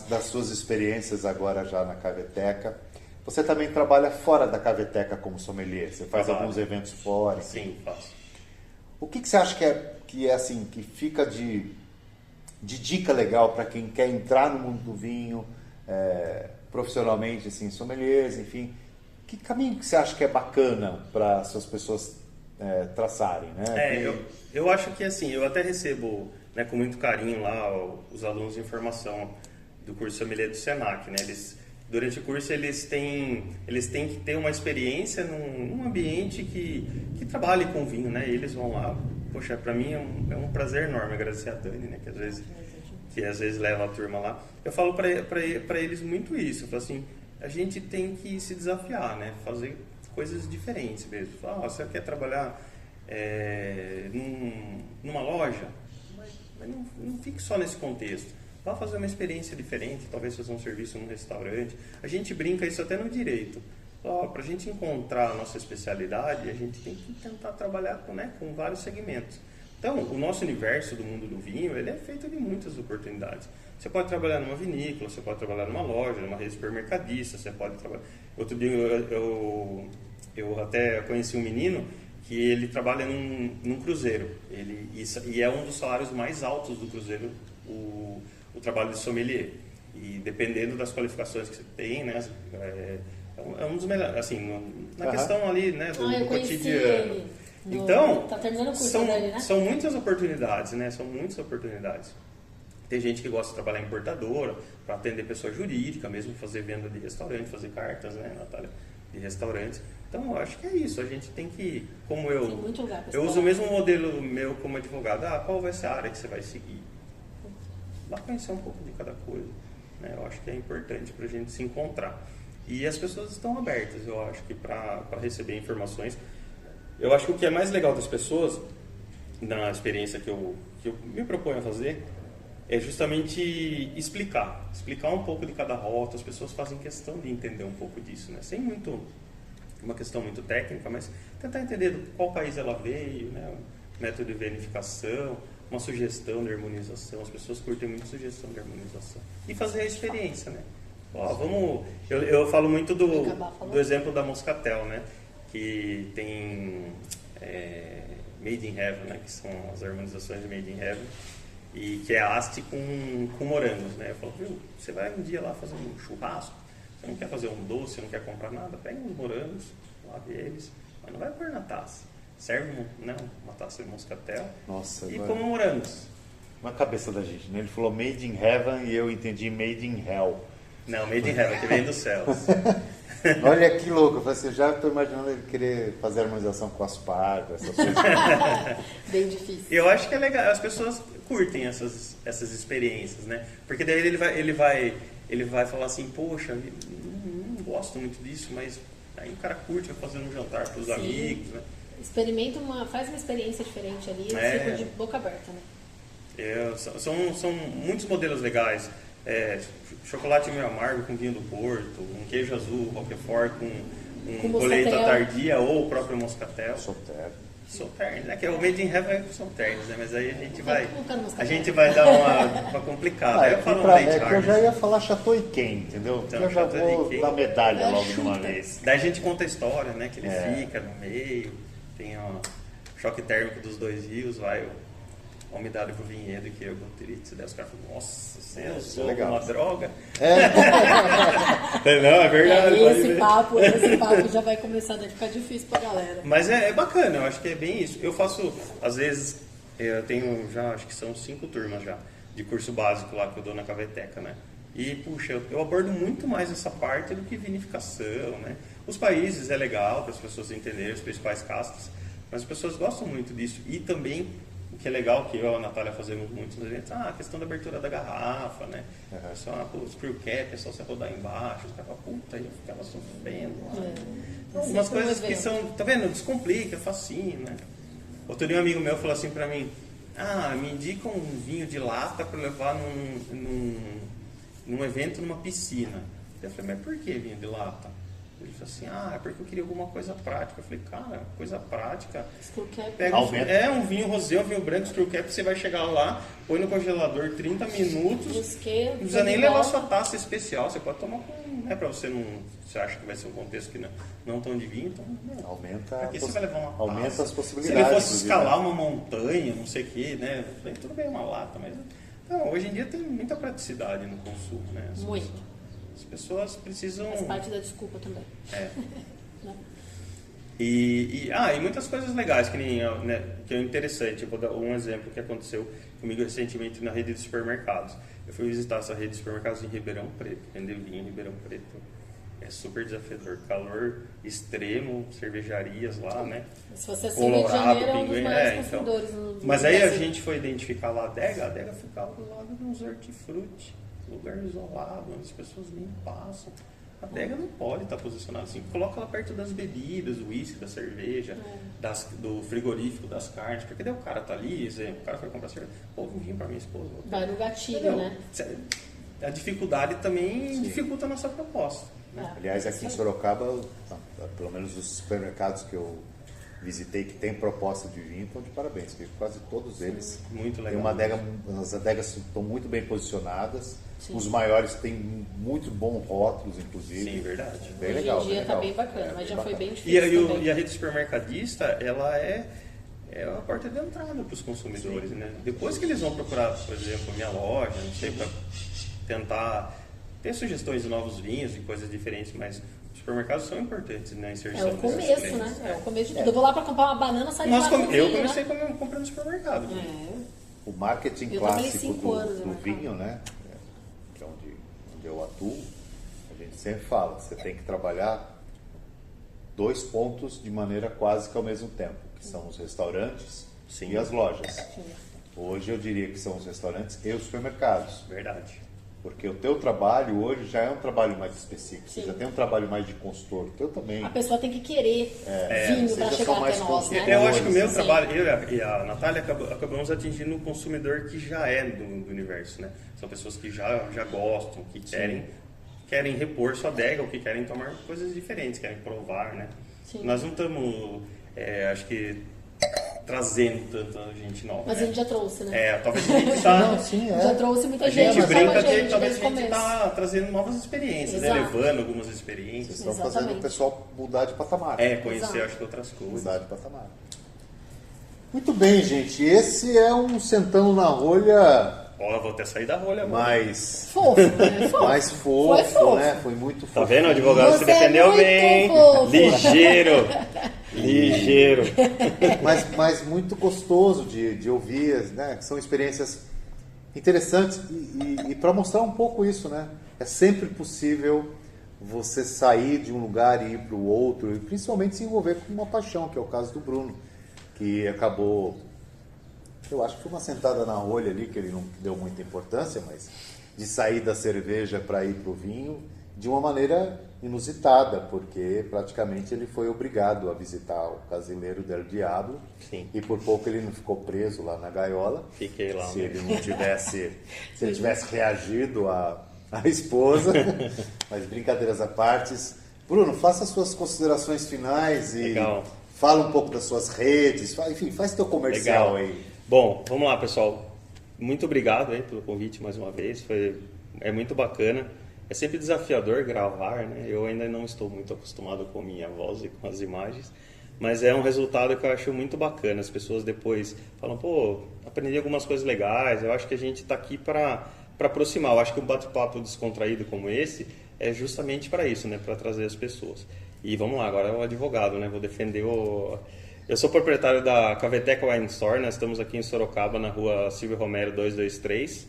das suas experiências agora já na Caveteca, você também trabalha fora da Caveteca como sommelier? Você faz alguns eventos fora? Sim, faço. O que você acha que é assim, que fica de dica legal para quem quer entrar no mundo do vinho profissionalmente, assim, sommeliers, enfim? Que caminho que você acha que é bacana para essas pessoas traçarem, né? Eu acho que assim, eu até recebo, né, com muito carinho lá os alunos de formação do curso sommelier do Senac, né? Durante o curso eles têm que ter uma experiência num ambiente que trabalhe com vinho, né? E eles vão lá. Poxa, para mim é um prazer enorme agradecer a Dani, né? Que às vezes leva a turma lá. Eu falo para eles muito isso. Eu falo assim, a gente tem que se desafiar, né? Fazer coisas diferentes mesmo. Você quer trabalhar numa loja? Mas não fique só nesse contexto. Vá fazer uma experiência diferente, talvez fazer um serviço num restaurante. A gente brinca isso até no direito. Para a gente encontrar a nossa especialidade, a gente tem que tentar trabalhar com vários segmentos. Então, o nosso universo do mundo do vinho, ele é feito de muitas oportunidades. Você pode trabalhar numa vinícola, você pode trabalhar numa loja, numa rede supermercadista, você pode trabalhar... Outro dia eu até conheci um menino que ele trabalha num cruzeiro. E é um dos salários mais altos do cruzeiro, o trabalho de sommelier. E dependendo das qualificações que você tem, né, é um dos melhores, assim, na questão ali, né, do cotidiano. Então, tá terminando o curso dele, né? São muitas oportunidades, né? São muitas oportunidades. Tem gente que gosta de trabalhar em importadora, para atender pessoa jurídica, mesmo fazer venda de restaurante, fazer cartas, né, Natália, de restaurantes. Então, eu acho que é isso. A gente tem que, como eu... Tem muito lugar pra eu uso o mesmo modelo meu como advogado. Qual vai ser a área que você vai seguir? Dá para conhecer um pouco de cada coisa. Né? Eu acho que é importante para a gente se encontrar. E as pessoas estão abertas, eu acho que para receber informações. Eu acho que o que é mais legal das pessoas, na experiência que eu me proponho a fazer, é justamente explicar um pouco de cada rota. As pessoas fazem questão de entender um pouco disso, né? Sem uma questão muito técnica, mas tentar entender de qual país ela veio, né? O método de verificação, uma sugestão de harmonização. As pessoas curtem muito sugestão de harmonização. E fazer a experiência, né? Eu falo muito do exemplo da Moscatel, né? Que tem Made in Heaven, né? Que são as harmonizações de Made in Heaven. E que é haste com morangos, né? Eu falo, viu, você vai um dia lá fazer um churrasco, você não quer fazer um doce, não quer comprar nada, pega uns morangos, lave eles, mas não vai pôr na taça. Serve uma taça de moscatel. Nossa, e como morangos. Uma cabeça da gente, né? Ele falou Made in Heaven e eu entendi Made in Hell. Não, Made in Heaven, que vem dos céus. Olha que louco, eu falei assim, eu já estou imaginando ele querer fazer harmonização com aspargo, essas coisas. Bem difícil. Eu acho que é legal, as pessoas curtem essas experiências, né? Porque daí ele vai falar assim, poxa, não gosto muito disso, mas aí o cara curte, vai fazer um jantar para os amigos, né? Faz uma experiência diferente ali, fica de boca aberta, né? São muitos modelos legais. Chocolate meio amargo com vinho do Porto, um queijo azul, Roquefort com colheita tardia ou o próprio moscatel. Sauternes, né? Que é o Made in Heaven com Sauternes, né? Mas aí a gente vai dar uma complicada. Eu já ia falar Chateau Yquem, entendeu? Então, eu já vou dar medalha logo de uma vez. Daí a gente conta a história, né? Que ele fica no meio, tem o choque térmico dos dois rios, vai a umidade pro vinhedo que eu botirites, daí os caras falam, nossa, eu sou uma droga. Não, é verdade. Esse papo já vai começar a ficar difícil pra galera. Mas é bacana, eu acho que é bem isso. Eu faço, às vezes, eu tenho já, acho que são 5 turmas já, de curso básico lá que eu dou na Caveteca, né? E, puxa, eu abordo muito mais essa parte do que vinificação, né? Os países é legal para as pessoas entenderem os principais castas, mas as pessoas gostam muito disso. E também, o que é legal, que eu e a Natália fazemos muitos eventos, a questão da abertura da garrafa, né? Só o screw cap, é só você rodar embaixo, os caras falam, puta, eu ficava sofrendo. Então, umas coisas que são, tá vendo? Descomplica, facinho, né? Outro dia um amigo meu falou assim pra mim, me indica um vinho de lata pra levar num evento numa piscina. Eu falei, mas por que vinho de lata? Ele falou assim, é porque eu queria alguma coisa prática. Eu falei, cara, coisa prática. Pega um vinho rosé, um vinho branco, screw cap, você vai chegar lá, põe no congelador 30 minutos. Não precisa nem levar sua taça especial, você pode tomar com. Não é pra você não. Você acha que vai ser um contexto que não tão de vinho, então. Aumenta. Aqui você vai levar uma taça. Aumenta as possibilidades. Se ele fosse escalar uma montanha, não sei o que, né? Eu falei, tudo bem, uma lata, mas. Não, hoje em dia tem muita praticidade no consumo, né? Muito. As pessoas precisam... Faz parte da desculpa também. E muitas coisas legais, que é interessante. Eu vou dar um exemplo que aconteceu comigo recentemente na rede de supermercados. Eu fui visitar essa rede de supermercados em Ribeirão Preto, vender vinho em Ribeirão Preto. É super desafiador. Calor extremo, cervejarias lá, né? Se você for Rio de Janeiro, é um dos maiores consumidores. Mas aí a gente foi identificar lá a adega ficava do lado de uns hortifruti. Lugar isolado, onde as pessoas nem passam. A adega não pode estar posicionada assim. Coloca ela perto das bebidas, do uísque, da cerveja, do frigorífico, das carnes. Porque daí o cara tá ali, o cara foi comprar cerveja. Pô, um vinho pra minha esposa. Vai no gatilho, né? A dificuldade também dificulta a nossa proposta. Né? Aliás, aqui em Sorocaba, pelo menos os supermercados que eu visitei que tem proposta de vinho, estão de parabéns, porque quase todos eles muito legal. Tem uma adega, as adegas estão muito bem posicionadas. Os maiores têm muito bons rótulos, inclusive. Sim, verdade. Bem legal. Hoje em dia está bem bacana, mas já foi bem difícil. E a rede supermercadista, ela é a porta de entrada para os consumidores, né? Depois que eles vão procurar, por exemplo, minha loja, não sei, para tentar ter sugestões de novos vinhos e coisas diferentes, mas os supermercados são importantes na inserção. É o começo, né? É o começo de tudo. Eu vou lá para comprar uma banana, sair de lá com Eu comecei comprando no supermercado. o marketing clássico do vinho, né? Que é onde eu atuo, a gente sempre fala, você tem que trabalhar 2 pontos de maneira quase que ao mesmo tempo, que são os restaurantes e as lojas. Sim. Hoje eu diria que são os restaurantes e os supermercados. Verdade. Porque o teu trabalho hoje já é um trabalho mais específico. Sim. Você já tem um trabalho mais de consultor. O teu também. A pessoa tem que querer vinho para chegar até nós, né? Eu acho que o meu trabalho, eu e a Natália acabamos atingindo um consumidor que já é do universo, né? São pessoas que já gostam, que querem repor sua adega, ou que querem tomar coisas diferentes, querem provar, né? Sim. Nós não estamos, acho que, trazendo tanta gente nova. Mas a gente já trouxe, né? Talvez a gente tá... Já trouxe muita gente. A gente brinca que talvez a gente está trazendo novas experiências, né? Levando algumas experiências. Vocês estão fazendo o pessoal mudar de patamar. Conhecer, acho que outras coisas. Mudar de patamar. Muito bem, gente. Esse é um Sentando na Rolha... Eu vou até sair da rolha, mais fofo, né? Mais fofo, né? Foi muito fofo. Tá vendo? O advogado se defendeu bem. Fofo. Ligeiro. Mas muito gostoso de ouvir, né? São experiências interessantes e para mostrar um pouco isso, né? É sempre possível você sair de um lugar e ir para o outro e principalmente se envolver com uma paixão, que é o caso do Bruno, que acabou... Eu acho que foi uma sentada na rolha ali, que ele não deu muita importância, mas de sair da cerveja para ir para o vinho de uma maneira inusitada, porque praticamente ele foi obrigado a visitar o Casileiro del Diablo. Sim. E por pouco ele não ficou preso lá na gaiola. Fiquei lá. Se ele não tivesse, se ele tivesse reagido à esposa. Mas brincadeiras à parte. Bruno, faça suas considerações finais e fala um pouco das suas redes. Enfim, faz teu comercial aí. Bom, vamos lá, pessoal. Muito obrigado pelo convite mais uma vez. É muito bacana. É sempre desafiador gravar, né? Eu ainda não estou muito acostumado com minha voz e com as imagens, mas é um resultado que eu acho muito bacana. As pessoas depois falam, aprendi algumas coisas legais. Eu acho que a gente está aqui para aproximar. Eu acho que um bate-papo descontraído como esse é justamente para isso, né? Para trazer as pessoas. E vamos lá, agora é o advogado, né? Vou defender Eu sou proprietário da Caveteca Wine Store, nós estamos aqui em Sorocaba, na rua Silvio Romero 223.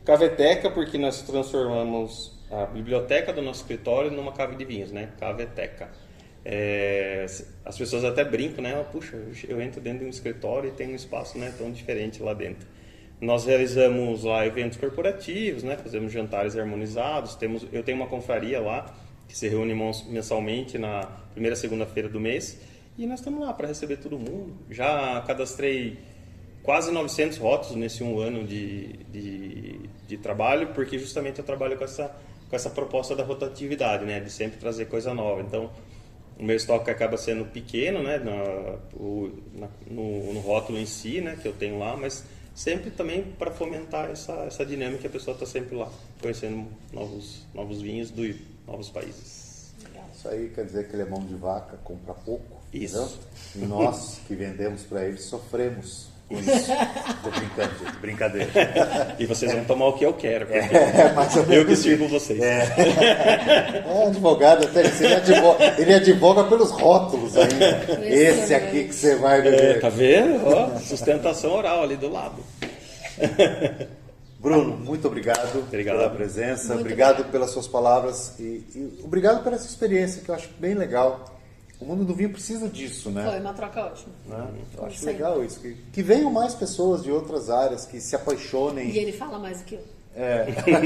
Caveteca porque nós transformamos a biblioteca do nosso escritório numa cave de vinhos, né? Caveteca. As pessoas até brincam, né? Puxa, eu entro dentro de um escritório e tem um espaço, né, tão diferente lá dentro. Nós realizamos lá eventos corporativos, né? Fazemos jantares harmonizados. Eu tenho uma confraria lá que se reúne mensalmente na primeira segunda-feira do mês. E nós estamos lá para receber todo mundo. Já cadastrei quase 900 rótulos nesse 1 ano de trabalho, porque justamente eu trabalho com essa proposta da rotatividade, né? De sempre trazer coisa nova. Então, o meu estoque acaba sendo pequeno, né? No rótulo em si, né? Que eu tenho lá, mas sempre também para fomentar essa dinâmica que a pessoa está sempre lá, conhecendo novos vinhos de novos países. Isso aí quer dizer que ele é mão de vaca, compra pouco. Isso. Entendeu? E nós que vendemos para ele sofremos com isso. Tô brincando, gente. Brincadeira. E vocês vão tomar o que eu quero. Eu que sirvo vocês. Advogado até. Ele advoga pelos rótulos ainda. Esse aqui que você vai beber. Tá vendo? Sustentação oral ali do lado. Bruno, muito obrigado pela presença, muito obrigado pelas suas palavras e obrigado pela essa experiência que eu acho bem legal. O mundo do vinho precisa disso, né? Foi uma troca ótima. Né? Eu acho legal isso. Que venham mais pessoas de outras áreas, que se apaixonem. E ele fala mais do que eu.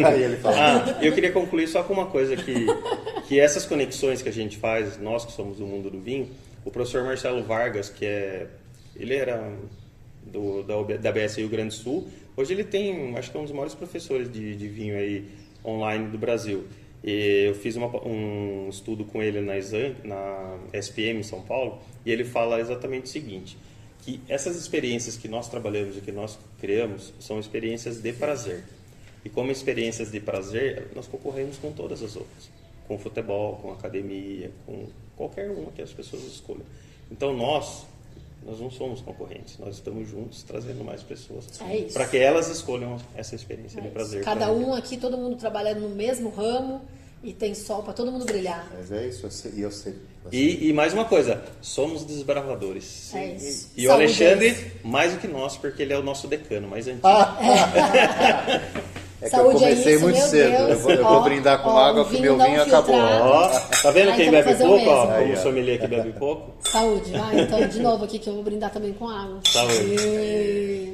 Aí ele fala. Eu queria concluir só com uma coisa que essas conexões que a gente faz, nós que somos do mundo do vinho, o professor Marcelo Vargas, ele era da BS Rio Grande do Sul, hoje ele tem, acho que é um dos maiores professores de vinho aí online do Brasil. E eu fiz um estudo com ele na SPM em São Paulo, e ele fala exatamente o seguinte, que essas experiências que nós trabalhamos e que nós criamos são experiências de prazer. E como experiências de prazer, nós concorremos com todas as outras. Com futebol, com academia, com qualquer uma que as pessoas escolham. Então nós não somos concorrentes, nós estamos juntos trazendo mais pessoas para que elas escolham essa experiência de prazer. Cada um aqui, todo mundo trabalhando no mesmo ramo E tem sol para todo mundo brilhar. Mas é isso, eu sei. E mais uma coisa, somos desbravadores. É isso. E o Alexandre, mais do que nós, porque ele é o nosso decano, mais antigo. É que eu comecei muito cedo. Eu vou brindar com água, porque meu vinho acabou. Tá vendo quem então bebe pouco? O sommelier que bebe pouco. Saúde, vai. Então, de novo aqui que eu vou brindar também com água. Saúde.